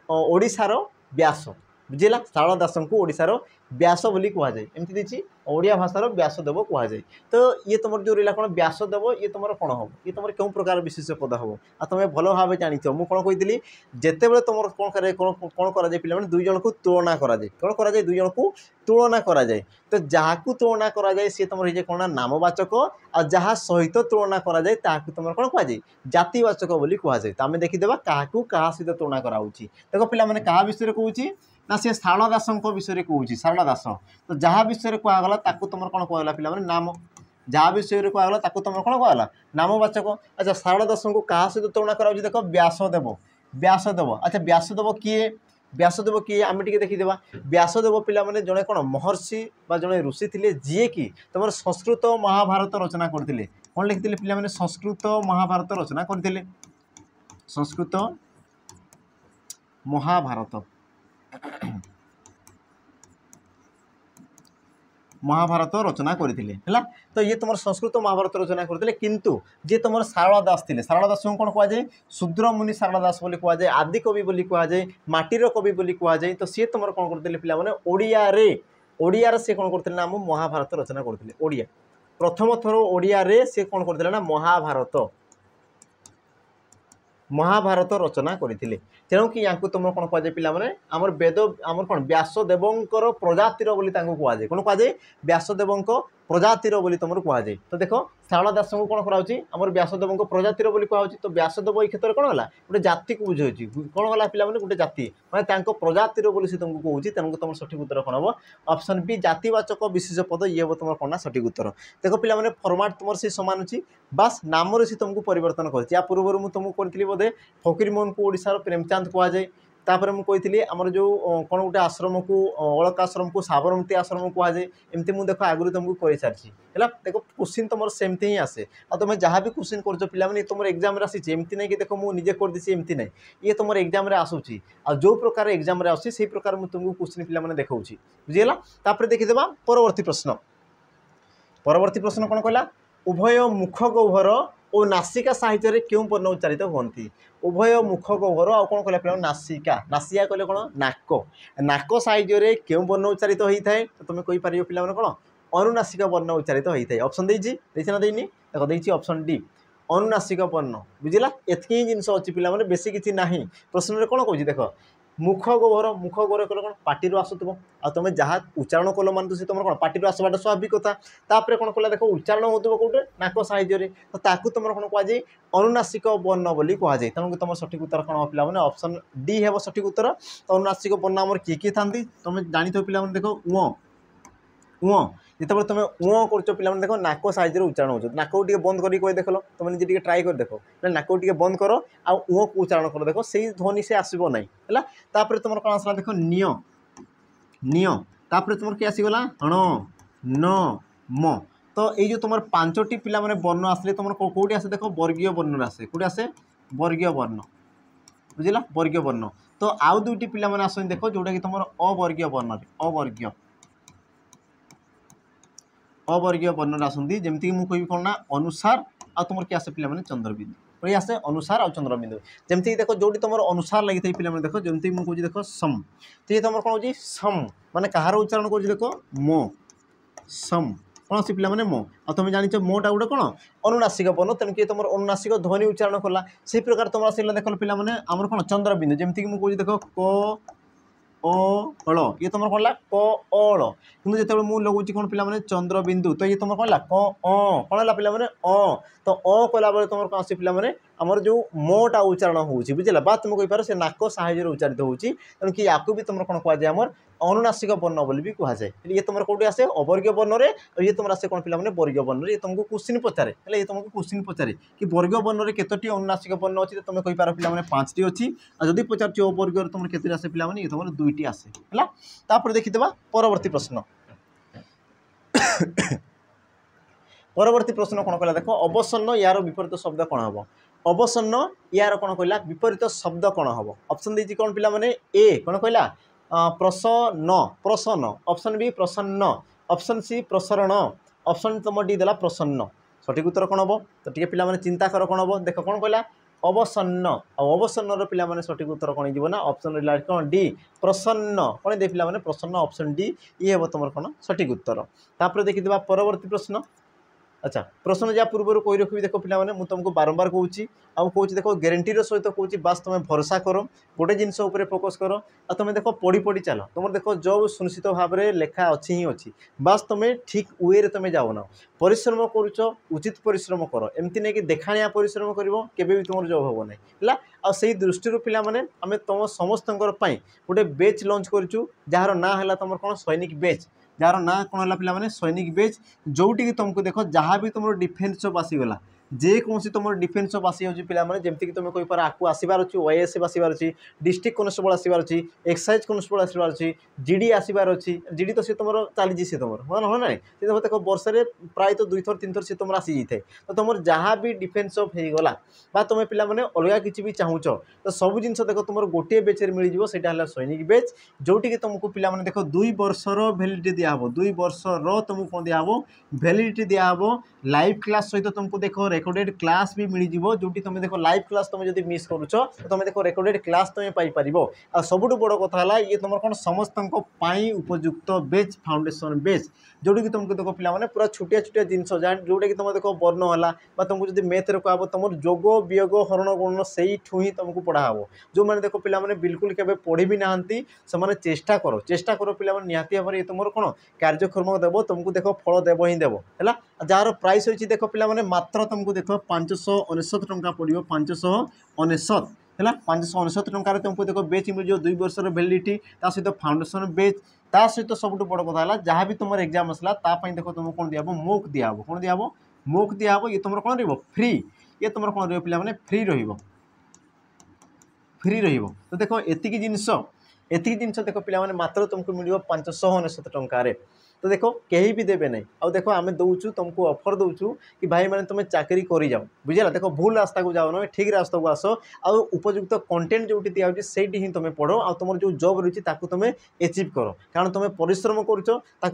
ओडिशार व्यास बुझेगा शारदा दास को ओडिशार व्यास बोली कहुए एमती देती ओडिया भाषार व्यासदेव कहुए तो ये तुम जो रहा कौन व्यासदेव ये तुम कौन हम ये तुम क्यों प्रकार विशेष पद हम आ तुम भल भाव जानी मुझे कौन कही जिते बड़े तुम कौन कर पे दुई जन को तुलना कराए कौन कराए दुई जन को तुलना कराए तो जहाँ को तुलना कराए सी तुम हो कौन नामवाचक आ जहाँ सहित तुलना कराए तुम कौन कहुए जातिवाचक बोली कहुए तो आम देखीदे क्या सहित तुलना कराऊँ देख पे क्या विषय कहूँ ना सी शारदा दास विषय कहूँ शारदा दास तो जहाँ विषय कहगला तुम कौन कहला पे नाम जहाँ विषय कहगला तुम कौन कहला नामवाचक अच्छा शारदा दास को क्या सहित तुलना कराऊँ देख व्यासदेव व्यासदेव अच्छा व्यासदेव किए व्यासदेव किए आम टे देखीदेवा व्यासदेव पे जड़े कौन महर्षि जड़े ऋषि थे जी कि तुम संस्कृत महाभारत रचना करते कौन लिखते पे संस्कृत महाभारत रचना करते संस्कृत महाभारत महाभारत रचना करते तो ये तुम संस्कृत महाभारत रचना करते किंतु जे तुम शारदा दास थे शारदा दास को कौन कहुए शूद्र मुनि शारदा दास बोली कहुए आदि कवि बोली कहुए माटीर कवि बोली कहुए तो सी तुम कौन करते पे ओडिया सी कौन करते ना महाभारत रचना करते ओडिया प्रथम थर ओडिया सी कौन करते ना महाभारत रचना करते तेणु कि या तुम कौन कहुए पे आमर वेद आमर कौन व्यासदेवंकर प्रजातिर बोली कहुए कौन कहुए व्यासदेव प्रजातिर बोली तुम कहुए तो देख शारदा दास को कौन कराऊँ आमर व्यासदेव प्रजातिर बोली कहुए तो व्यासदेव ये क्षेत्र में कौन है गोटे जाति को बुझे कौन गला पे गोटे जाति मैं प्रजातिर बोली से तुमको कहूँ तेणु तुम सठिक उत्तर कौन हम ऑप्शन बी जातिवाचक विशेष पद ये हम तुम कौन सठिक उत्तर देख पे फर्माट तुम से सामान अच्छी बास नाम से तुमको परिवर्तन कर पूर्व मुझे तुमको करी बोधे फकीर मोहन को ओडिशार प्रेमचांद कहुए तापर मुझे कही आमर जो कौन गोटे आश्रम को अलक आश्रम को साबरमती आश्रम कहुए एमती मुझे देख आगुरी तुमको कर सारी है देख क्वेश्चन तुम सेमती ही आसे आ तुम जहाँ भी क्वेश्चन कर पे तुम एग्जाम आसी एमती नहीं कि देख मुझे निजे कर देसी एमती नहीं ये तुम एग्जाम आसूसी आ जो प्रकार एग्जाम आसी से प्रकार मुझे तुमको क्वेश्चन पे देखा बुझीगला तापर देखीदेवा परवर्ती प्रश्न कौन कहला उभय मुख गह्वर और नासिका साहित्य क्यों वर्ण उच्चारित होती उभय मुख गह्वर आ कौन कहला पे नासिका नासिका कहले कौन नाक नाक साहित्य क्यों वर्ण उच्चारित होता है तो तुम कहीपर पे कौन अनुनासिक वर्ण उच्चारित होता है ऑप्शन देती ना देनी देखो देती ऑप्शन डी अनुनासिक वर्ण बुझला एतकी जिनस अच्छी पे बेसी किसी ना प्रश्न में कौन कौन देख मुख गह्वर कले कौन पार्टी आसुव आ तुम जहाँ उच्चारण कल मान तो तुम कौन पार्टी आसवाटा स्वाभाविक कथा तापर कौन कला देख उच्चारण हो कौटे नाक साहित्य तो ताकू तुम कौन कहुए अनुनासिक वर्ण बोली कहुए तेणु तुम सठिक उत्तर कौन पे ऑप्शन डी है सठिक उत्तर तो अनुनासिक वर्ण आमर किए था तुम जानी पे देख उँ जिते तुम उँ कर पे देख नाक साइज उच्चारण हो नाक को बंद कर देख लो तुम निजे ट्राए कर देख नाक को बंद कर आ उँ को उच्चारण कर देख से ध्वनि से आसब ना है तुम कौन आसला देख निय निय तापर तुम किए आसीगला हण न म तो ये जो तुम पांचटी पिला माने वर्ण आसले तुम कौटी आसे देख वर्गीय वर्ण आसे कौटी आसे वर्गीय वर्ण बुझला वर्गीय वर्ण तो आउ दुईटी पिला माने आसो देख जोटा कि तुम अवर्गीय वर्ण अवर्गीय वर्ण आसती जमीक मुझे कौन ना अनुसार आ तुम किए आसे पे चंद्रबिंदु ये आसे अनुसार आ चंद्रबिंदु जमीक देख जो तुम अनुसार लगी पे देख जमी मुझे देख सम तो ये तुम कौन हो सम माने कहार उच्चारण कर देख मो सम कौन से पे मो आ तुम जान मोटा गोटे कौन अनुनासिक वर्ण तेणु कि तुम अनुनासिक ध्वनि उच्चारण कला से प्रकार तुम आसला देख पे आमर कौन चंद्रबिंदु जमीक मुझे देख क अल ये तुम कौन क अल कि जो मुझे लगुच कौन पे चंद्रबिंदु तो ये तुम कौन कौन है पे तो कला बेले तुम कौन आस पे आमर जो मोटा उच्चारण हो बुझे बात तुम कहीपर से नाक साहाय्य उच्चारित होती तेणु कि या तुम कौन कहुए आमर अनुनासिक वर्ण बोली भी कहुए ये तुम कौटे आसे अवर्गीय वर्ण ये तुम आसे कौन पे वर्गीय वर्ण ये तुमको क्वेश्चन पचारे ये तुमको क्वेश्चन पचारे कि वर्गीय वर्ण में केतोटी अनुनासिक वर्ण अच्छी तुम कहीपर पे 5टी अच्छी जदि पचार अवर्गीय तुम केतोटी आसे पे ये तुम 2टी आसे है तापर देखीदेवा परवर्ती प्रश्न परवर्ती प्रश्न कौन कहला देख अवसन्न यार विपरीत शब्द कौन हम अवसन्न यार कौन कहला विपरीत शब्द कौन हम ऑप्शन देती कौन पे ए कौन कहला प्रसन्न प्रसन्न ऑप्शन बी प्रसन्न ऑप्शन सी प्रसरण ऑप्शन तुम डी देला प्रसन्न सठिक उत्तर कौन हम तो टे पे चिंता कर कौन हम देख कौन कहला अवसन्न और अवसन्न पे सठिक उत्तर कौन हो ऑप्शन रहा कौन डी प्रसन्न कौन दे पे प्रसन्न ऑप्शन डी ये हम तुम कौन सठिक उत्तर तापर देखिए परवर्ती प्रश्न अच्छा प्रश्न जहाँ पूर्व कही रखी देख पे मुझे तुमको बारंबार कहूँ आउ कहूँ देख ग्यारंटीर सहित कहूँ बास तुम भरोसा कर गोटे जिनस फोकस कर आ तुम देख पढ़ी पढ़ी चल तुम देख जो सुनिश्चित भाव में लेखा अच्छी ही अच्छी बास तुम ठीक वे तुम जाऊन परिश्रम करुच उचित परिश्रम कर एमती नहीं कि देखाणिया परिश्रम कर तुम जॉब हम ना है दृष्टि पे आम तुम समस्त गोटे बैच लॉन्च करूँ जार ना है तुम कौन सैनिक बैच जार ना कौन है पे सैनिक बैच जोटि तुमको देख जहाँ भी तुम डिफेन्स जॉब आसीगला जेकोसी तुम डिफेन्स जॉब आसी पे जमीक तुम कही पार आपको आसबार अच्छी ओएसएफ आसबार अच्छी डिस्ट्रिक्ट कनेस्टेबल आसबार अच्छी एक्साइज कनेस्टेबल आसबार अच्छी जीडी आसबार अच्छी जीडी तो सी तुम चली सी तुम हाँ ना देख वर्ष में प्राय तो 2 थर 3 थर सी तुम आसी जाए तो तुम जहाँ भी डिफेन्स जॉब होगा तुम पे अलग किसी भी चाहूच तो सब जिन देख तुम गोटे बेच मिल जाए सैनिक बेच जोटि तुमको पे देख 2 वर्षर भैलिडिटी दिहब 2 वर्षर तुमको कौन दिहब भैलिडिटी दिहब लाइव क्लास सहित तुमको देख रेकर्डेड क्लास भी मिल जाव जो तुम देख लाइव क्लास तुम जो मिस करुच तो तुम देख रेकर्डेड क्लास तुम पाइपर आ सबुठ बड़ कथा है ये तुम कौन समस्त उपयुक्त बेच फाउंडेशन बेच जोटा कि तुमको देख पे पूरा छोटिया छोटिया जिनस जोटा कि तुम देख वर्ण है तुमको जो मैथ्रे कह तुम जोग वियोग हरण गुण से ही तुमको पढ़ाब जो मैंने देख पे बिल्कुल के पढ़ी भी नहांती से चेष्टा कर पे निहाती भाव में तुम कौन कार्यक्रम देव तुमको देख फल देव ही देव है जार प्राइस होती देख पे मात्र तुमको देख 599 टंका पड़ो 599 है 599 टंकार तुमको देख बेच मिल जाए 2 वर्षर भैलिडिटी सहित फाउंडेशन बेच ता सहित सबुठ बड़ कथा है जहाँ भी तुम एग्जाम आसला देख तुमको कौन दिहब मोक दिहब कौन दिहब मोक दिहब ये तुम कौन फ्री ये तुम कौन पे फ्री फ्री तो देख एतिक जिनस देख पे मात्र तुमको मिल 599 टंकार तो देखो कहीं भी देवे नहीं आ देखो आम दौचु तुमको ऑफर दौचु कि भाई मैंने तुम चाकरी कर जाओ बुझेगा देखो भूल रास्ता को जाओ ना ठीक रास्ता को आस आ उपयुक्त कंटेंट जो दिखाई से ही तुम पढ़ो आ तुम जो जॉब रही तुम एचिव कर कारण तुम परिश्रम करुच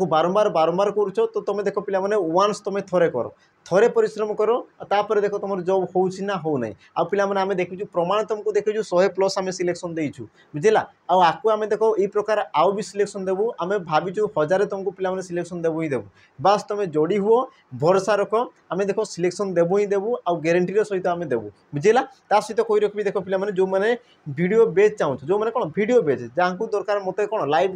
बारंबार बारंबार करुच तो तुम देख पे वन्स तुम थरे परिश्रम करो तापर देख तुम जॉब होना हो ना आ पे आम देखु प्रमाण तुमको देखु 100+ आम सिलेक्शन देचु बुझेगा आपको आम देख ये प्रकार आउ भी सिलेक्शन देवु आम भाविचु 1000 तुमको पे सिलेक्शन देवु ही देवु बास तुम जोड़ी हुओ भरोसा रख आम देख सिलेक्शन देवु ही देवु आ ग्यारंटीर सहित आम देवु बुझेगा सहित कही रखी देख पे जो मैंने वीडियो बेच चाहूँ जो मैंने कौन वीडियो बेच जहाँ को दरकार मत कौन लाइव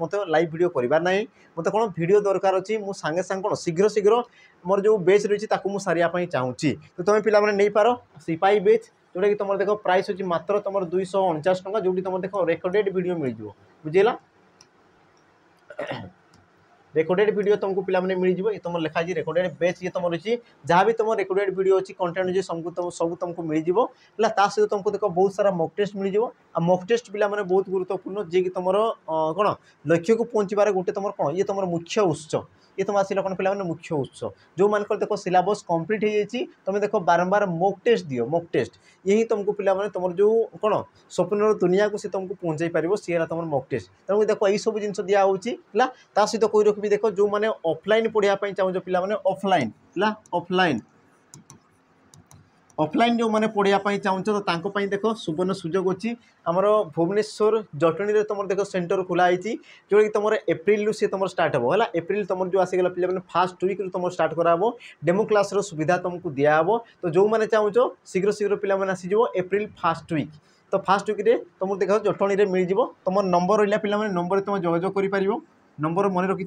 मत लाइव वीडियो करवार ना मत कौन वीडियो दरकार अच्छी मुझे सांगे सांगे कौन शीघ्र शीघ्र मोर जो बेच रही मुझे सारे चाहूँगी तो तुम पे नहीं पार सिपाही बेच जोटा कि तुम देख प्राइस होची मात्र तुम 249 टंका जो तुम देख रेकर्डेड वीडियो मिल जाव बुझेगा रेकर्डेड वीडियो तुमको पे मिल जाए तुम लिखा है रेकर्डेड बैच ये तुम रही जहाँ भी तुम रेकर्डेड वीडियो अच्छी कंटेंट अच्छी सब तुमको मिल जाए सहित तुमको देख बहुत सारा मॉक टेस्ट मिल जाए आ मॉक टेस्ट पे बहुत गुरुत्वपूर्ण जी कि तुम कौन लक्ष्य को पहुँचबार गोटे तुम कौन ये तुम मुख्य उत्स ये तुम आसिल कौन पे मुख्य उत्स जो मान देख सिलेबस कंप्लीट हो जाए तुम देख बारंबार मॉक टेस्ट दियो मॉक टेस्ट यही तुमको पे तुम जो कौन स्वप्नर दुनिया को सी तुमको पहुँचाई पार सी है तुम मॉक टेस्ट तेणु देख यही सब जिन दिखाई सहित कही रखी देख जो मैंने ऑफलाइन पढ़ाई चाहूँ पे ऑफलाइन है ऑफलाइन जो मैंने पढ़ाई चाहूँ तो देख सुवर्ण सुजोग अच्छी आमर भुवनेश्वर जटणी में तुम देख सेंटर खुलाई जो कि तुम एप्रिल से तुम स्टार्ट हो है एप्रिल तुम जो आसीगला पे फास्ट वीक तुम स्टार्ट कराब डेमो क्लास सुविधा तुमको दिहब तो जो मैंने चाहूँ शीघ्र शीघ्र पे आसीज एप्रिल फास्ट वीक तो फास्ट वीक तुम देख जटणी में मिल जाव तुम नंबर रहा पे नंबर तुम जोगाजोग कर नंबर मन रखि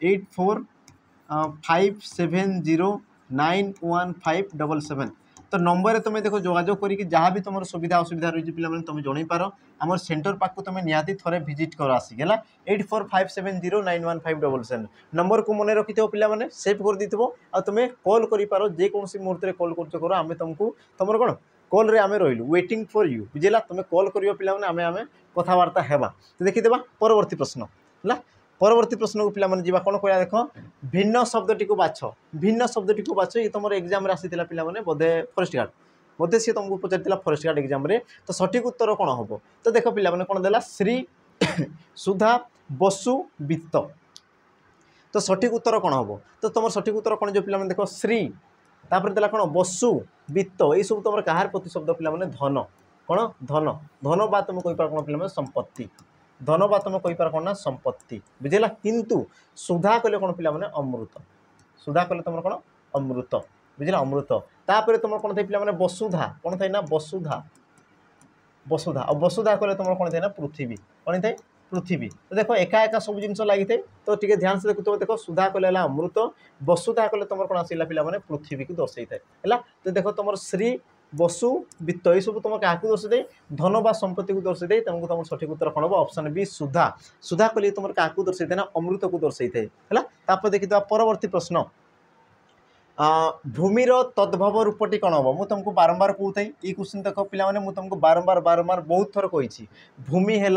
8457091577 तो नंबर तुम देख जोगाजोग करके जहाँ भी तुम सुविधा असुविधा रही पे तुम जन पार आम सेंटर पाक तुम निहाती थे विजिट कर आसिक है 8457091577 नंबर को मन रखि पे सेव कर दी आ तुम कॉल कर जेकोसी मुहूर्त कॉल कर आम तुमको तुम कौन कॉल रे आम रही वेटिंग फॉर यू बुझेगा तुम कॉल कर पे आम कथबार्ता हेबा तो देखीदे परवर्ती प्रश्न है परवर्ती प्रश्न को पे जा कौन कह देख भिन्न शब्दटी को बाछ भिन्न शब्दटी को बाछ ये तुम एग्जाम आसी पे बोधे फॉरेस्ट गार्ड बोधे सी तुमको पचार फॉरेस्ट गार्ड एग्जाम तो सठिक उत्तर कौन हम तो देख पे कौन देला श्री सुधा बसु वित्त तो सठिक उत्तर कौन हम तो तुम सठिक उत्तर कौन जो पिला देख श्री तापर देला कौन बसु वित्त ये सब तुम कहार प्रतिशब्द पिला धन कौन धन धन बा तुम कहीपर कौन पिला संपत्ति धन बा तुम कहीपर कौन ना संपत्ति बुझेगा किंतु सुधा कले कौन पिला अमृत सुधा कले तुम कौन अमृत बुझे अमृत तापर तुम कौन थे पिला वसुधा कौन थे ना वसुधा वसुधा और वसुधा कले तुम कौन थे ना पृथ्वी कौन थे पृथ्वी तो देखो एका एका सब जिन लगी थे तो टे ध्यान से देखो देखो सुधा कले अमृत वसुधा कले तुम कौन आसला पे पृथ्वी को दर्शाई है तो देखो तुम श्री वसु वित्त ये सब तुम क्या दर्शाई धन बा संपत्ति को दर्शाई तुमको तुम सठिक उत्तर कौन हम ऑप्शन बी सुधा सुधा कले तुम क्या दर्शाई ना अमृत को दर्शाई है देखिए परवर्ती प्रश्न भूमिर तद्भव रूपटी कौन हम मुझे तुमको बारंबार कहूँ ये क्वेश्चन देख पे तुमको बारंबार बारंबार बहुत थर कही भूमि है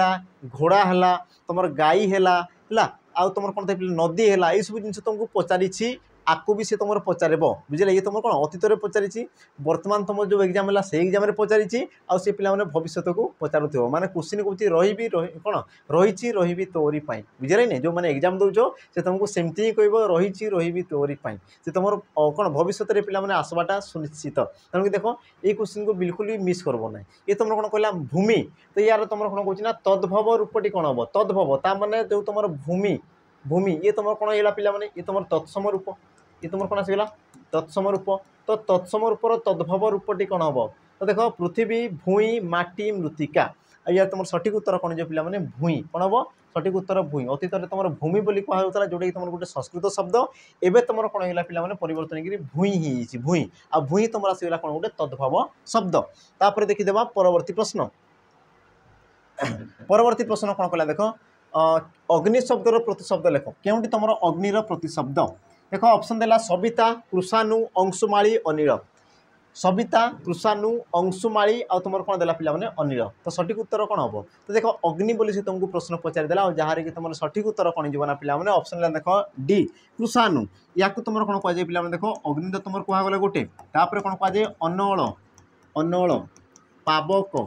घोड़ा है तुम गाई है आउ तुम कौन थे नदी है ये सब जिन तुमको पचारि आपको भी सी तुम पचार बुझे ये तुम कौन अतीत में पचारि बर्तमान तुम जो एग्जाम है से एग्जाम पचारि आउ पे भविष्य को पचारू माने क्वेश्चन कौन रही कौन रही रही तोरी बुझे नहीं जो मैंने एग्जाम दौच से तुमको सेमती ही कह रही तोरी से तुम कौन भविष्य में पे आसवाटा सुनिश्चित तेणुक देख ये क्वेश्चन को बिल्कुल भी मिस करब ना ये तुम कौन कहला भूमि तो यार तुम कौन कहना तद्भव रूपटी कौन हम तद्भव ताने जो तुम भूमि भूमि ये तुम कौन है पे ये तुम तत्सम रूप ये तुम कौन आसगला तत्सम रूप तो तत्सम रूपर तद्भव रूपटी कौन हम तो देख पृथ्वी भूई माटी मृत्तिका या तुम सठिक उत्तर कौन जो पे भूई कौन हम सठिक उत्तर भूई अतीत में तुम भूमि बोली कहला जोटा कि तुम गोटे संस्कृत शब्द एवं तुम कौन है पे परिवर्तन कर भूई ही भूई आ भूई तुम आसगला कौन गोटे तद्भव शब्द तापर देखीदे परवर्ती प्रश्न परवर्ती प्रश्न कौन कहला देख अग्नि शब्दर प्रतिशब्द लेख केउंटी तुम अग्निर प्रतिशब्द देख ऑप्शन देला सविता कृषाणु अंशुमाली अनिल सविता कृषाणु अंशुमाली आ तुम कौन देला पे अनिल तो सठिक उत्तर कौन हम तो देख अग्नि बोली से तुमको प्रश्न पचारि देला जहाँ कि तुम सठिक उत्तर कौन जीवन पे ऑप्शन देख डी कृषाणु या तुम कौन कह पे देख अग्नि तो तुम कहगला गोटे तापर कौन कह अनल अनल पावक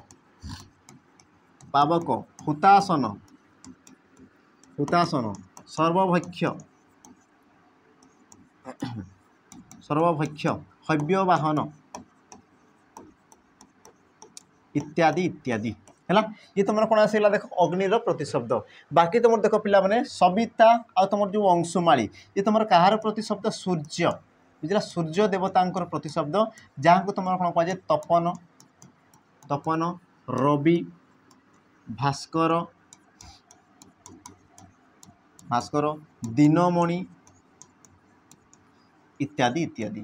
पावक हुतासन हुतासन सर्वभक्ष सर्वभक्ष हव्यवाहन इत्यादि इत्यादि है ये तुम कौन आसला देख अग्निर प्रतिशब्द बाकी तुम देख पिला माने सविता आ तुम जो अंशुमाली ये तुम कहार प्रतिशब्द सूर्य बुझला सूर्य देवता प्रतिशब्द जहाँ को तुम कौन कह तपन तपन रवि भास्कर भास्कर दिनमणि इत्यादि इत्यादि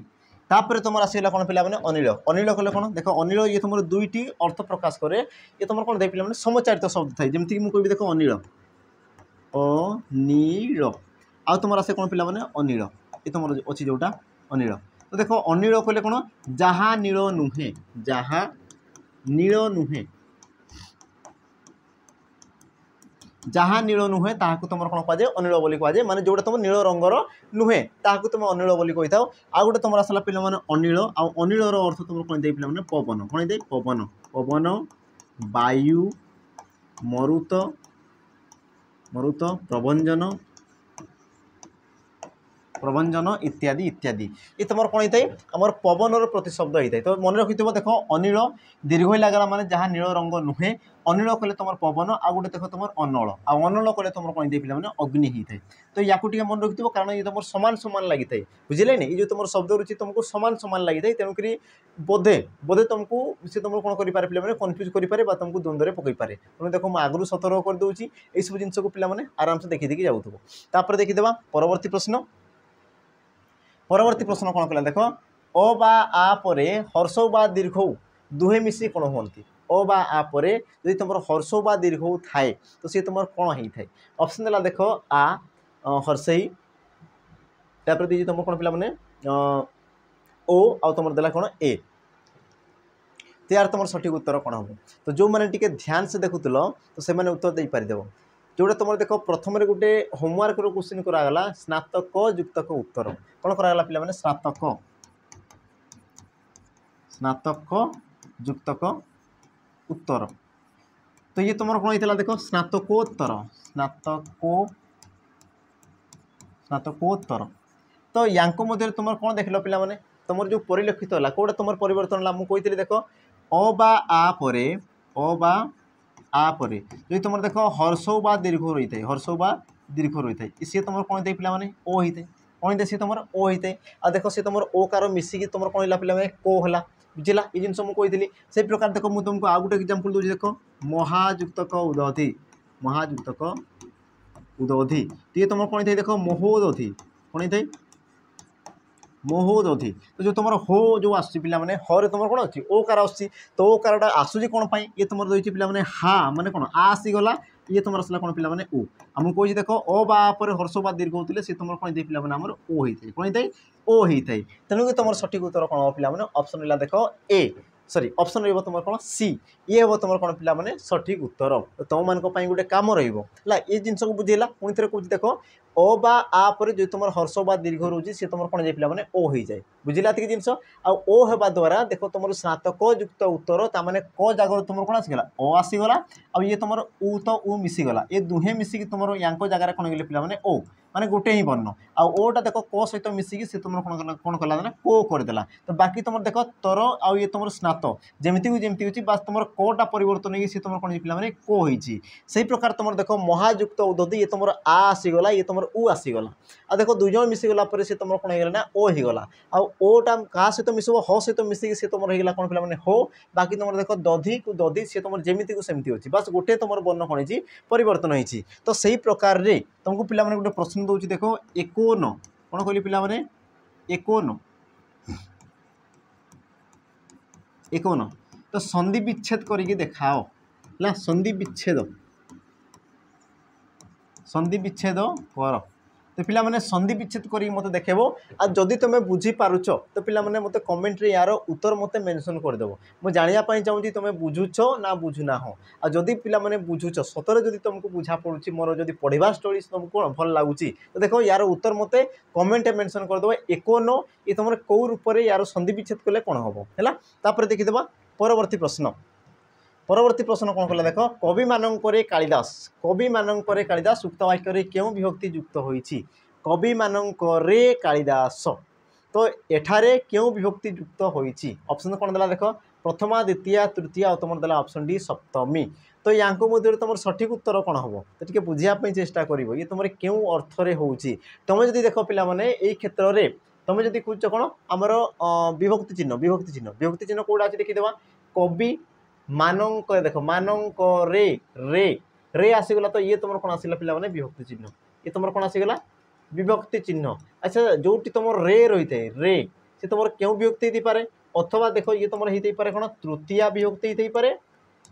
तापर तुम आसला कौन पे अनिल अनिल कले कौन देख अनिल ये तुम दुईटी अर्थ प्रकाश करे ये तुम कौन पे समचारित शब्द थाए जमीक मुझे कह देख अनिल अनिल आ तुम आसे कौन पे अनिल ये तुम अच्छी जोटा अनिल तो देख अनिल कले कौन जहाँ नील नुहे जहाँ नील नुहे जहाँ नील नुहे ताकू तुम कौन कह अनिल बोली कह माने जोटा तुम नील रंगर नुहे ताकू तुम अनिल बोली कही था आउ गोटे तुम आसला पे अनिल आनिलर अर्थ तुम कौन दे पे पवन कौन दे पवन पवन वायु मरुत मरुत प्रभंजन प्रभंजन इत्यादि इत्यादि ये तुम कौन होता है आम पवनर प्रतिशब्द होता है तो मन रखि देख अनिल दीर्घ लगला माने जहाँ नील रंग नुहे अनिल कले तुम पवन आ गोटे देख तुम अनल अनल कले तुम कौन दे पे अग्नि होता है तो या मन रखि कारण ये तुम सामान सामान लगी था बुझे नहीं ये तुम शब्द रुचि तुमको सामान सामान लगी था तेणुक बोधे बोधे तुमको सी तुम कौन करें कन्फ्यूज करें तुमको द्वंद्व पकई पारे तेणु देख मुझे आगुरी सतर्क करदे ये सब जिन को पे आराम से देखी देखी जाऊे देखीदे परवर्ती प्रश्न परवर्ती प्रश्न कौन कहला देख अ बा आ परे हर्ष बा दीर्घ दुहे मिसी कौन होती अ बा आ परे यदि तुम हर्ष बा दीर्घ थाए तो सी तुम कौन होता है ऑप्शन देला देख आ हर्षई तापर दी तुम कौन पे ओ आ तुम देला कौन ए तो यार तुम सठिक उत्तर कौन हम तो जो मैंने टिके ध्यान से देखुल तो से मैंने उत्तर दे पारिदेव जोटा तुम देख प्रथम गोटे होमवर्क क्वेश्चन करागला स्नातक युक्तक उत्तर कौन करागला पे स्नातक स्नातक युक्तक उत्तर तो ये तुम कौन होता देख स्नातकोत्तर स्नातकोत्तर तो या मध्य तुम कौन देख पे तुम जो परिलक्षित है कौटा तुम परिवर्तन है मुझे देख अ बा आ परे अ बा आ परे जो तुम देख हर्षौ बा दीर्घ रही है हर्षौ बा दीर्घ रही है सी तुम कौन होता है पे ओ होता है कौन होता है सी तुम ओ होता है आ देख सी तुम ओ कार मिसिकी तुम कौन है पे को है बुझला ये जिन मुझे कही से प्रकार देख मुझे तुमको आउ गोटे एग्जांपल दूसरी देख महायुक्तक उदधि महायुक्तक उदधि तो ये तुम कौन होता है देख महोदधि कौन होता है महोदधि तो जो तुम हो जो आसुची पिला माने ह रे तुम कौन अच्छी ओ कार आसुची तो ओ कारटा आसुची कौन पाई ये तुम रही पिला माने हा माने कौन आसीगला ये तुम आसला कौन पिला माने ओ आम कही देख अ बा पर हर्ष बा दीर्घ होते से तुम कौन पिला माने हमर ओ होता है कौन होता है ओ होता है तेणुक तुम सठिक उत्तर कौन पिला माने ऑप्शन रहा देख ए सॉरी ऑप्शन रही तुम कौन सी ये हम तुम कौन पिला माने सठिक उत्तर तुम मान गोटे काम रहा ये जिन को बुझेगा पुणी थे कह देख अ बा आ पर जो तुम हर्ष बा दीर्घ रोचे सी तुम कौन जाए पे ओ हो जाए बुझिला ये जिन ओ होगा द्वारा देख तुम स्नातक युक्त उत्तर ताने क जगह तुम कौन आसीगला अ आसीगला आ ये तुम उ तो उ मिसीगला ये दुहे मिसिकी तुम या जगह कौन गले पे ओ माने गोटे ही वर्ण आटा देख क सहित मिसिकी सी तुम कौन कला को करदेला तो बाकी तुम देख तर आउ ये तुम स्नात जमीती होती बास तुम कटा परिवर्तन होगी सी तुम कौन पे को होती से प्रकार तुम देख महायुक्त उदधि ये तुम आ आसीगला ये तुम उ आसीगला आ देख दुई जन मिसीगला सी तुम कौन होगा ना ओ होगा आटा क्या सहित मिसब ह सहित मिसिकी सी तुम रहीगला कौन पे हो बाकी तुम देख दधि को दधि सी तुम जमीती को सेमती अच्छी बास गोटे तुम वर्ण कौन होती परिवर्तन होती तो सही प्रकार रे तुमको पिला गोटे प्रश्न दूसरी देख 51 कौन कहली पिला 51 तो संधि विच्छेद करके देखाओ ला संधि विच्छेद कर तो पिला माने संधि विच्छेद करी मते देखेबो आ जदि तुम बुझी पारुछ तो पिला माने मते कमेंट रे यार उत्तर मते मेंशन कर देबो मु जानिया पई चाहूची तुम बुझुछ ना बुझुना हो आ जदि पिला माने बुझुछ सतरे जदि तुमको बुझा पड़ुची मोर जदि पढ़िबा स्टोरी तुमको कोन भल लागुची तो देखो यार उत्तर मते कमेंट मेंशन कर देबो 51 ये तुमरे को रूप रे यार संधि विच्छेद कले कोन होबो हैला तापर देखि देबा परवर्ती प्रश्न कौन कला देख कवि मानंकरे कालिदास उक्त वाक्य क्यों विभक्ति युक्त होइछि कवि मानंकरे कालिदास तो एठारे क्यों विभक्ति युक्त होइछि ऑप्शन कौन देला देख प्रथमा द्वितीय तृतीय और तुम देला ऑप्शन डी सप्तमी तो या मध्य तुम सठिक उत्तर कौन हम तो टी बुझापी चेष्टा कर ये तुम क्यों अर्थ होउछि तुम जदि देख पिला माने एई क्षेत्र रे तुम जदि कहूछ कौन आमर विभक्ति चिन्ह कौटा अच्छी देखीदेवा कवि मानंक देख मानंक रे आसीगला तो ये तुम कौन आसला पिला माने विभक्ति चिन्ह ये तुम कौन आसीगला विभक्ति चिन्ह अच्छा जो तुम रे रही है रे से तुम क्यों विभक्ति होती पारे अथवा देख ये तुम होते पारे कौन तृतीया विभक्ति होती पारे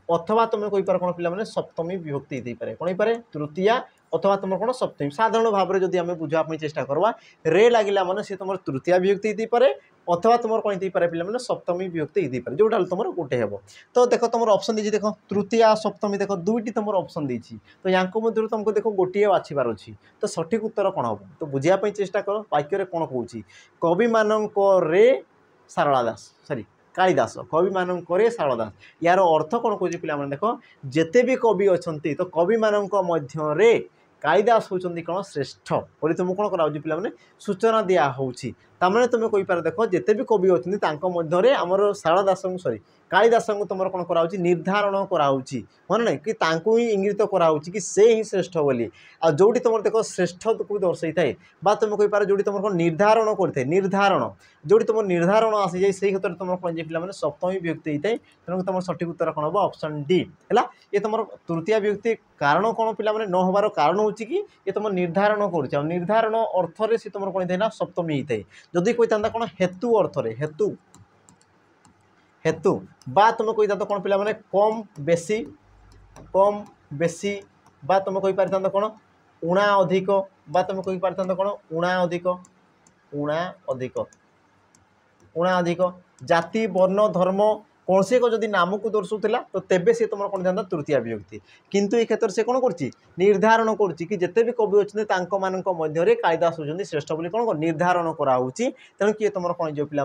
अथवा तुम कही पार कौन पिला माने सप्तमी विभक्ति होती पारे कौन पारे तृतीया अथवा तुम कौन सप्तमी साधारण भाव में जब आम बुझापी चेष्टा करवा रे लगिला माने सी तुम तृतीया विभक्ति होती पारे अथवा तुम कौन होती पारे पिला माने सप्तमी विभक्ति होती पारे जोटा तुम गोटे हे तो देख तुम ऑप्शन दीजिए देख तृतीया सप्तमी देख दुईटी तुम ऑप्शन दीजिए तो या मध्य तुमको देख गोटे बाछिबार अच्छी तो सठिक उत्तर कौन हम तो बुझापी चेष्टा कर वाक्य कौन कौन कवि मानक रे सारला दास सॉरी कालिदास कवि मानकरे सारला दास यार अर्थ कौन कौन पे देख जिते भी कवि अच्छा तो कवि मानक मध्य कालिदास होती कौन श्रेष्ठ बोली तुमको कौन करा पे सूचना दिया होची तामने तुम कही पार देख जिते भी कवि अच्छा मध्य आमर सारला दास सॉरी कालिदास को तुम कौन कराऊँ निर्धारण कराऊँच मन ना कि ही इंगित कराऊँच कि से ही श्रेष्ठ बोली आ जोटी तुम देख श्रेष्ठ को दर्शाई थाए बा तुम कही पार जोटी तुम कौन निर्धारण करते निर्धारण जोटी तुम निर्धारण आसी जाए से क्षेत्र में तुम कौन जे पे सप्तमी विभक्ति होता है तेणु तुम सठिक उत्तर कौन हम ऑप्शन डी है ये तुम तृतीय विभक्ति कारण कौन पे न होबार कारण हूँ कि ये तुम निर्धारण कर निर्धारण अर्थ से तुम कौन था सप्तमी होता है जदि कही था कौन हेतु अर्थ हेतु बा तुम कही था कौन पे कम बेसी बा तुम कही पार कौन उणा अधिक बा तुम कही पार कौन उणा अधिक जाति वर्ण धर्म कौन से जदि नाम को दर्शाला तो तेबे से तुम कौन था तृतीय विभक्ति किंतु ये क्षेत्र से कौन कर निर्धारण कर जिते भी कवि अच्छे मानक मध्य कालिदास होती श्रेष्ठ बोली कौन निर्धारण कराऊँगी तेणु किए तुम कौन जो पे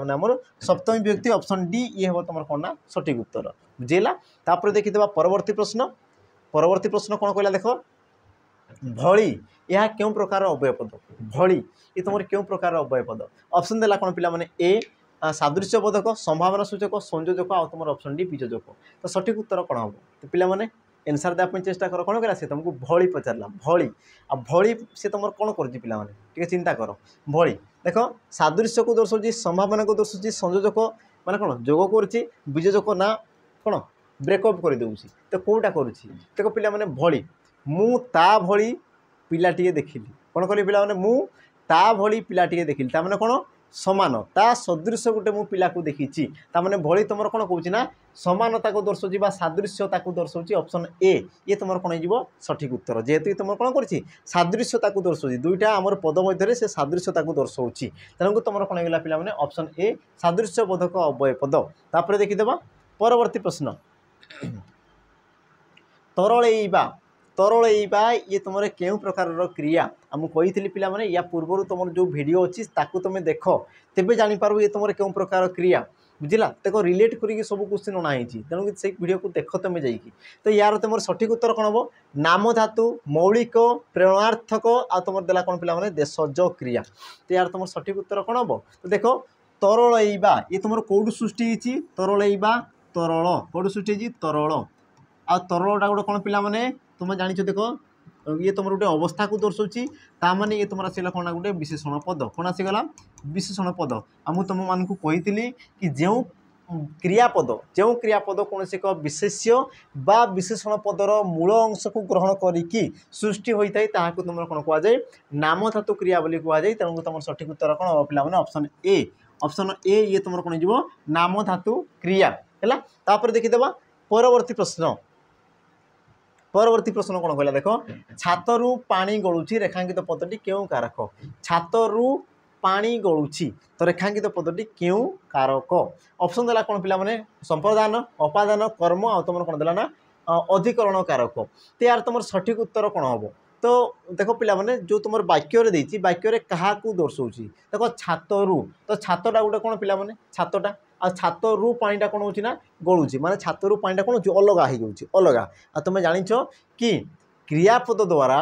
सप्तमी विभक्ति ऑप्शन डी ये हम तुम कौन ना सठिक उत्तर बुझेगा तापर देखीदे परवर्ती प्रश्न परवर्ती प्रश्न कौन कहला देख भली यह क्यों प्रकार अव्यय पद भली ये तुम क्यों प्रकार अव्यय पद ऑप्शन देला कौन पिला माने ए सादृश्य बोधक संभावना सूचक संयोजक आ तुम ऑप्शन डी बीजोजक तो सठिक उत्तर कौन हम तो पिला माने एनसर देवाई चेष्टा कर कौन कहला से तुमको भली पचारा भली आ भली से तुम कौन कर पिला माने टिके चिंता कर भली देख सादृश्य को दर्शाऊँ संभावना को दर्शाऊँ संयोजक माने कौन जोग कर बीजोजक ना कौन ब्रेकअप कर दूसरी तो कौटा करुच्ची देख पिला माने भली मु ता भली पिलाटिए देखिली कौन कली पिला माने मु ता भली पिलाटिए देखिली ता माने कौन समान ता सदृश गोटे मु पिला को देखी ताने भली तुम कौन कौच ना समानता को दर्शाऊँ सादृश्यता को दर्शाऊँ ऑप्शन ए ये तुम कौन हो सठिक उत्तर जेहेतु तुम कौन कर सादृश्यता को दर्शाऊँ दुईटा आम पद मध्य से सादृश्यता को दर्शाऊँ तेणु तुम कौन होगा पिला माने ऑप्शन ए सादृश्य बोधक अव्यय पद तापर देखीदेव परवर्ती प्रश्न तरलैवा तरलैवा ये तुम क्यों प्रकार क्रिया मुझे कही पिला माने या पूर्व तुम जो वीडियो अच्छी ताकू तुम देख तेज जापर ये तुम क्यों प्रकार क्रिया बुझला देख रिलेट करके सब क्वेश्चन अणाई तेणु से वीडियो को देख तुम जाइए तो यार तुम सठिक उत्तर कौन हम नाम धातु मौलिक प्रेरणार्थक आ तुम देला कौन पिला माने देशज क्रिया तो यार तुम सठिक उत्तर कौन हम तो देख तरलैवा ये तुम कौटू सृष्टि तरलैवा तरल कौटू सृष्टि तरल आ तरलटा गोटे कौन पिला माने तुम जानिछ देख ये तुम गोटे अवस्था को दर्शाऊँ ताने ये तुम आसला कौन गोटे विशेषण पद कौन आसीगला विशेषण पद आ मुझे तुम मानक कही कि जो क्रियापद कौन से एक विशेष्य बा विशेषण पदर मूल अंश को ग्रहण करिकी सृष्टि होता है तुम कौन कहुए नाम धातु क्रिया बोली कहुए तेणु तुम सठिक उत्तर कौन हम पिला ऑप्शन ए ये तुम कौन हो नाम धातु क्रिया है तापर देखीदेवा परवर्ती प्रश्न कौन कहला देख छातरू पानी गलुची रेखांकित पदटी क्यों कारक छातरू पानी गलुची तो रेखांकित पदटी क्यों कारक ऑप्शन देला कौन पिला माने संप्रदान अपादान कर्म आ तुम कौन देला ना अधिकरण कारक तो यार तुम सठिक उत्तर कौन हम तो देख पिला माने जो तुम वाक्य वाक्य क्या दर्शाऊँ देख छातरू तो छातटा गोटे कौन पिला माने छातटा आ छातरू पानीटा कौन हो गलुची माने छातरू पानीटा कौन हो अलग हो अलग आ तुम जानिछ कि क्रियापद द्वारा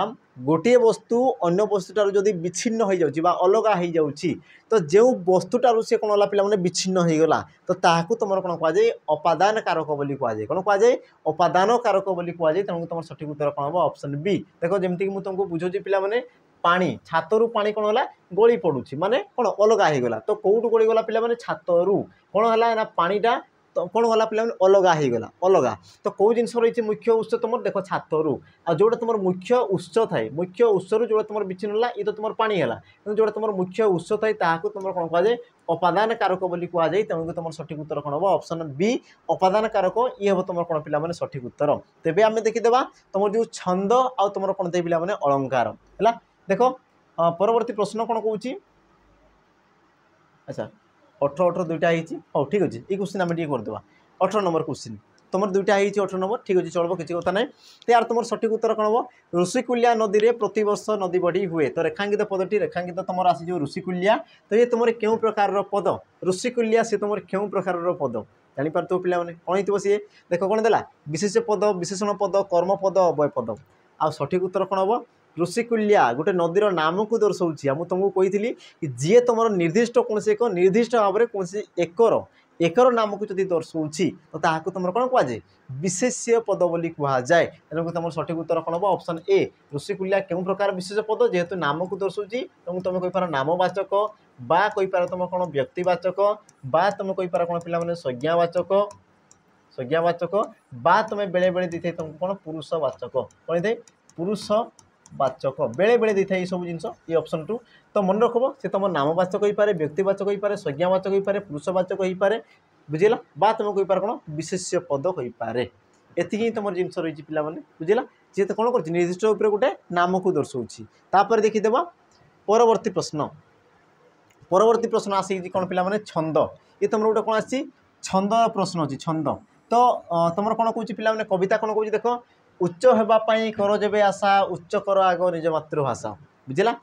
गोटे वस्तु अन्य वस्तुटार जदि विच्छिन्न हो जाउची बा अलग हो जाउची तो जो वस्तुटार से कौन है पिला विच्छिन्न हो गला तो ताकू तुम कौन कहुए अपादान कारक बोली कहुए कौन कहुए अपादान कारक बोली कहुए तेणु तुम सठिक उत्तर कौन हम ऑप्शन बी देख जमीक मुझे तुमको बुझे पिला माने पानी छातरू पानी कौन है गली पड़ुची माने कौन अलग हो गला तो कौटू गली गला पिला माने छातरू कौन है ना पानीटा तो कौन गला पिला अलग हो गला अलग तो कौ जिन रही मुख्य उत्स तुम देख छातरू आ जोटा तुम मुख्य उत्स थाए मुख्य उत्स जो तुम विच्छिन्न है ये तो तुम पानी है जोटा तुम मुख्य उत्स थाए ताकू तुम कौन कहुए अपादान कारक बोली कहुए तेणु तुम सठिक उत्तर कौन हम ऑप्शन बी अपादान कारक ये हम तुम कौन पिला माने सठिक उत्तर तेज आम देखीदेवा तुम जो छंद आ तुम कौन दे पिला माने अलंकार है देख परवर्ती प्रश्न कौन कौच अच्छा 18 दुईटा हो ठीक अच्छे ये क्वेश्चन आम करदे 18 नंबर क्वेश्चन तुम दुईटा 18 नंबर ठीक अच्छे चलो किसी कथा ना तो यार तुम सठिक उत्तर कौन हम ऋषिकुल्या नदी में प्रतिवर्ष नदी बढ़ी हुए तो रेखांकित पदटी रेखांकित तुम आसी जो ऋषिकुल्या तो ये तुम क्यों प्रकार पद ऋषिकुल्या सी तुम क्यों प्रकार पद जापर तो पिला कौन हो सी देख कौन देला विशेष पद विशेषण पद कर्म पद अव्यय पद आ सठिक उत्तर कौन हम ऋषिकुल्या गोटे नदीर नाम को दर्शाऊँ मुझे तुमको कही कि जी तुम निर्दिष्ट कौन से एक निर्दिष्ट भाव में कौन एकर एकर नाम को जब दर्शाऊँ तो ताकू तुम कौन कहुए विशेष्य पद बोली कहुए तेणु तुम सठिक उत्तर कौन हम ऑप्शन ए ऋषिकुल्या क्यों प्रकार विशेष पद जेहेतु नाम को दर्शाऊँ तेणु तुम कहीपर नामवाचक बा कहीपर तुम कौन व्यक्तिवाचक बा तुम कहीपर कौन पिला माने संज्ञावाचक बा तुम बेले बेले दी तुमको कौन पुरुषवाचक कौन थे पुरुषवाचक बेले बेले दी था ये सब जिन ये ऑप्शन टू तो मन रखब से तुम नामवाचक हो पारे व्यक्तिवाचक हो पारे संज्ञावाचक हो पारे पुरुषवाचक हो पारे बुझेगा बा तुम कहीपर कौन विशेष्य पद हो पारे एति तुम जिन रही पिला बुझेगा जी तो कौन कर निर्दिष्ट उपर गोटे नाम को दर्शाऊँ तापर देखीदेव परवर्ती प्रश्न आसी कौन पिला माने छंद ये तुम गोटे कौन आसी छंद प्रश्न अच्छी छंद तो तुम कौन कौच पिला माने कविता कौन कौच देख उच्च होगापाई कर जेबे आशा उच्च कर आग निज मातृभाषा बुझला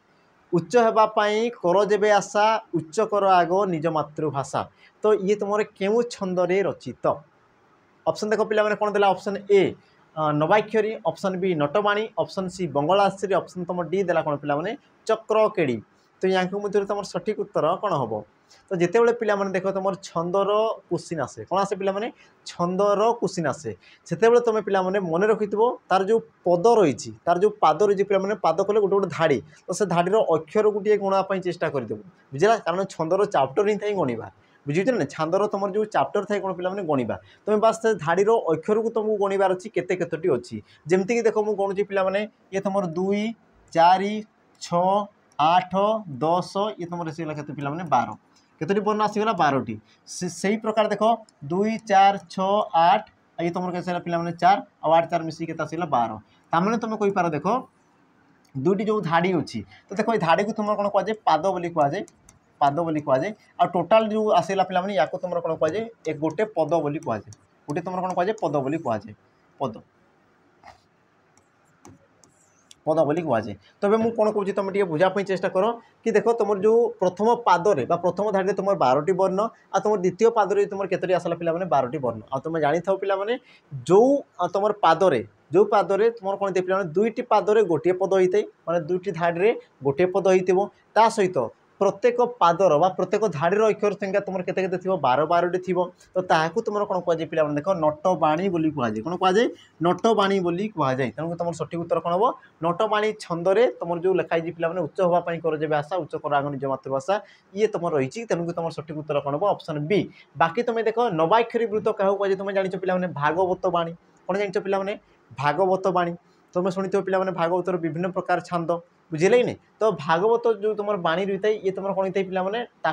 उच्च होगापाई कर जेबे आशा उच्च कर आग निज मातृभाषा तो ये तुम क्यों छंदरे रचित ऑप्शन देख पिला माने कौन देला ऑप्शन ए नवाक्षरी, ऑप्शन बी नटवाणी, ऑप्शन सी बंगलाश्री, ऑप्शन तुम डी देला कौन पे चक्रकेड़ी। तो या मध्य तुम सठिक उत्तर कौन हम। तो जिते पिला देख तुम छंदर क्वेश्चन आसे कौन आसे पिला छंदर क्वेश्चन आसे से तुम पिला मन रखि तार जो पद रही तार जो पाद रही पे पाद कले गोटे गोटे धाड़ी तो से धाड़ीर अक्षर गोटे गणापी चेष्टा करदेव बुझला कारण छंदर चैप्टर ही थाई गणवा बुझे ना छांदर तुम जो चैप्टर थाए कौन पे गणवा तुम बास धाड़ीर अक्षर को तुमको गणवार अच्छी केते केतोटी अच्छी जमती देख मुझे गणुची पे ये तुम 2 4 6 8 10 ये तुम आसगला के पे 12 केतोटी वर्ण आसगला 12टी से प्रकार देख 2 4 6 8 ये तुम कैसे पे 4 और 8 4 मिसिक आसगला 12 तामें तुम कही पार देख दुईटी जो धाड़ी अच्छी तो देखो ये धाड़ी को तुम कौन कहुए पाद बोली कहुए पाद बोली कहुए आ टोटाल जो आसगला पे या तुम कौन कहुए एक गोटे पद बोली कहुए गोटे तुम कौन कहुए पद बोली कहुए पद पद बोली कहुए तो मुझे कौन कौन तुम टे बुझापी चेष्टा कर कि देख तुम जो प्रथम पादरे प्रथम धाड़ी तुम 12टी वर्ण आ तुम द्वितीय पादरे तुम केतोटी आसला पे 12टी वर्ण आ तुम जानी था पे जो तुम पादरे जो पादरे तुम कौन पे दुईटी पादरे गोटे पद होता है माने दुईटी धाड़ी गोटे पद होता सहित प्रत्येक पादर बा प्रत्येक धाड़ीर अक्षर संख्या तुम के 12 12टी थी तो ताकू तुम कौन कहुए पे देख नटवाणी बोली कहुए कौन कहुए नटवाणी बोली कहुए तेणु तुम सठिक उत्तर कौन हम नटवाणी छंदरे तुम जो लिखाई पे उच्च हाँपाई कर जब आशा उच्च कर आग निज मातृभाषा ये तुम रही तेणु तुम सठिक उत्तर कौन हम ऑप्शन बी। बाकी तुम देख नवाक्षरी वृत्त क्या कहुए तुम जान पे भागवत बाणी कौन जान पे भागवत बाणी तुम शुणी पे भागवतर विभिन्न प्रकार छांद बुझे कि नहीं तो भागवत जो तुम बाणी रही है ये तुम कौन होता है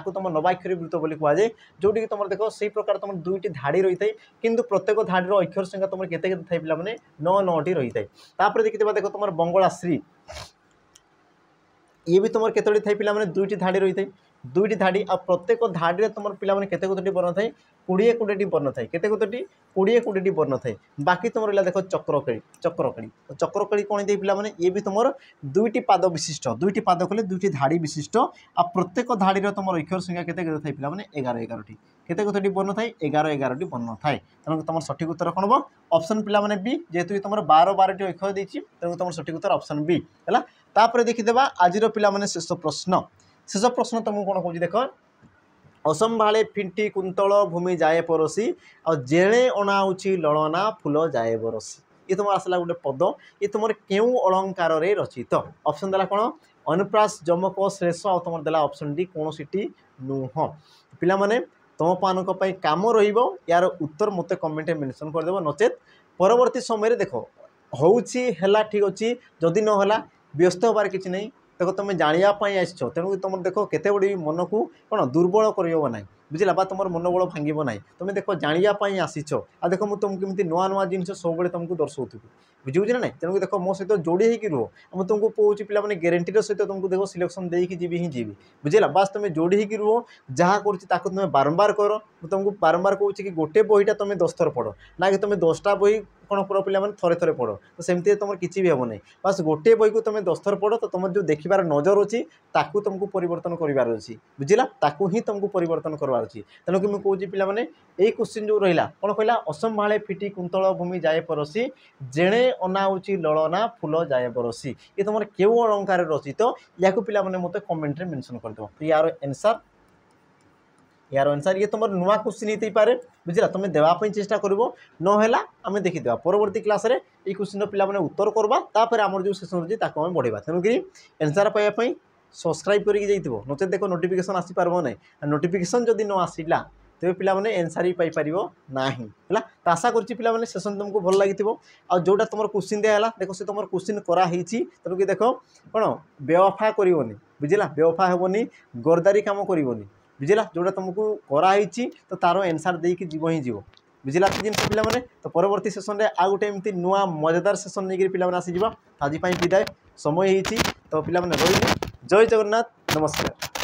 पे तुम नवाक्षरी वृत्त बोली कहुए जोटी तुम देख से प्रकार तुम दुईटी धाड़ी रही है किंतु प्रत्येक धाड़ीर अक्षर संख्या तुम केते थे पे 9 9टी रही है देखिए देख तुम बंगलाश्री ये भी तुम केतोटी थे पे दुईटी धाड़ी रही है दुईटी धाड़ी आ प्रत्येक धाड़ी तुम पे केते कतोटी वर्ण थाए 20 20टी वर्ण थाए केते कतोटी 20 20टी वर्ण थाए बाकी तुम रहा देख चक्रकेड़ी चक्रकेड़ी कौन पे ये भी तुम दुईटी पाद विशिष्ट दुईटी पाद कले दुईटी धाड़ी विशिष्ट आ प्रत्येक धाड़ी तुम अक्षर संख्या केते थे पे 11 11टी केते कतोटी वर्ण थाए 11 11टी वर्ण थाए तेणु तुम सठिक उत्तर कौन हम ऑप्शन पे बी जेहेतु तुम 12 12टी अक्षर देती तेणु तुम सठिक उत्तर ऑप्शन बी है। तापर देखीदेवा आज पे शेष प्रश्न तुमको कौन कहूँ देख असंभाले फिंटी कुंतल भूमि जाए परसी आ जेणे अणाऊँची ललना फूल जाए बरसी ये तुम आसला गोटे पद ये तुम क्यों अलंकार रचित ऑप्शन देला कौन अनुप्रास जमक श्लेष आ तुम देला ऑप्शन डी कौन सीटी नुह पिला माने तुम पानक काम यार उत्तर मत कमेंट मेंशन करदेव नचेत परवर्ती समय देख होला ठीक अच्छी जदि नहला व्यस्त होबार किसी नहीं देखो तुम जानापी आस तेणु तुम देख केते बड़ी मन को कौन दुर्बल कर बुझला बा तुम मनोबल भांग ना तुम देख जानापी आसीच आ देख मुझे तुमको केमी नुआ नुआ जिन सब तुमको दर्शाऊथी बुझे ना तेणु देख मो सहित जोड़ी होगी रुह मुझे तुमको कौच पे ग्यारंटीर सहित तुमको देख सिलेक्शन देकी जी ही जी बुझेगा बास तुम जोड़ी होगी रुह जहाँ कर तुम बारंबार कर तुमको बारंबार कहूँ कि गोटे बहीटा तुम 10 थर पढ़ ना कि तुम 10टा बही कौन कर पे थे थे पढ़ तो सेमती तुम किसी भी हम ना बास गोटे बही को तुम 10 थर पढ़ तो तुम जो देखार नजर अच्छी ताकू तुमको परिवर्तन करार अच्छी बुझला ताकू ही तुमको परिवर्तन करवार अच्छी तेणुक मुझे कौच पे यही क्वेश्चन जो रहा कौन कहला असंभाले फिटी कुंतल भूमि जाए परसी जेणे अनाऊँची ललना फूल जाए बरसी ये तुम क्यों अलंकार रचित या पे मत कमेंट मेंशन करदेव तो यार आंसर ये तुम नुआ क्वेश्चन ही पारे बुझला तुम देवाई चेष्टा कर ना आम देखीदा परवर्ती क्लास रे ये क्वेश्चन पे उत्तर करवा तापर आम जो सेसन रही आम बढ़ेगा तेणुक आंसर पाइबापी सब्सक्राइब करके जाइए नचे देख नोटिफिकेशन आसीपार ना नोटिफिकेशन जदि न आसला तेज पे एनसर ही पाइपर ना है तो आशा करें सेसन तुमको भल लगी जोटा तुम क्वेश्चन दिया देख से तुम क्वेश्चन कराई तेणुक देख कौन बेवफा करनी बुझला बेवफा हेनी गरदारी कम करनी बुझला जोटा तुमको कराई तो तार एनसर देकी जीव ही जीव बुझला जिन पे तो परवर्ती सेसन में आ गोटे एमती नुआ मजेदार सेसन नहीं पे आसीज आज विदाय समय होती तो पे रही जय जगन्नाथ नमस्कार।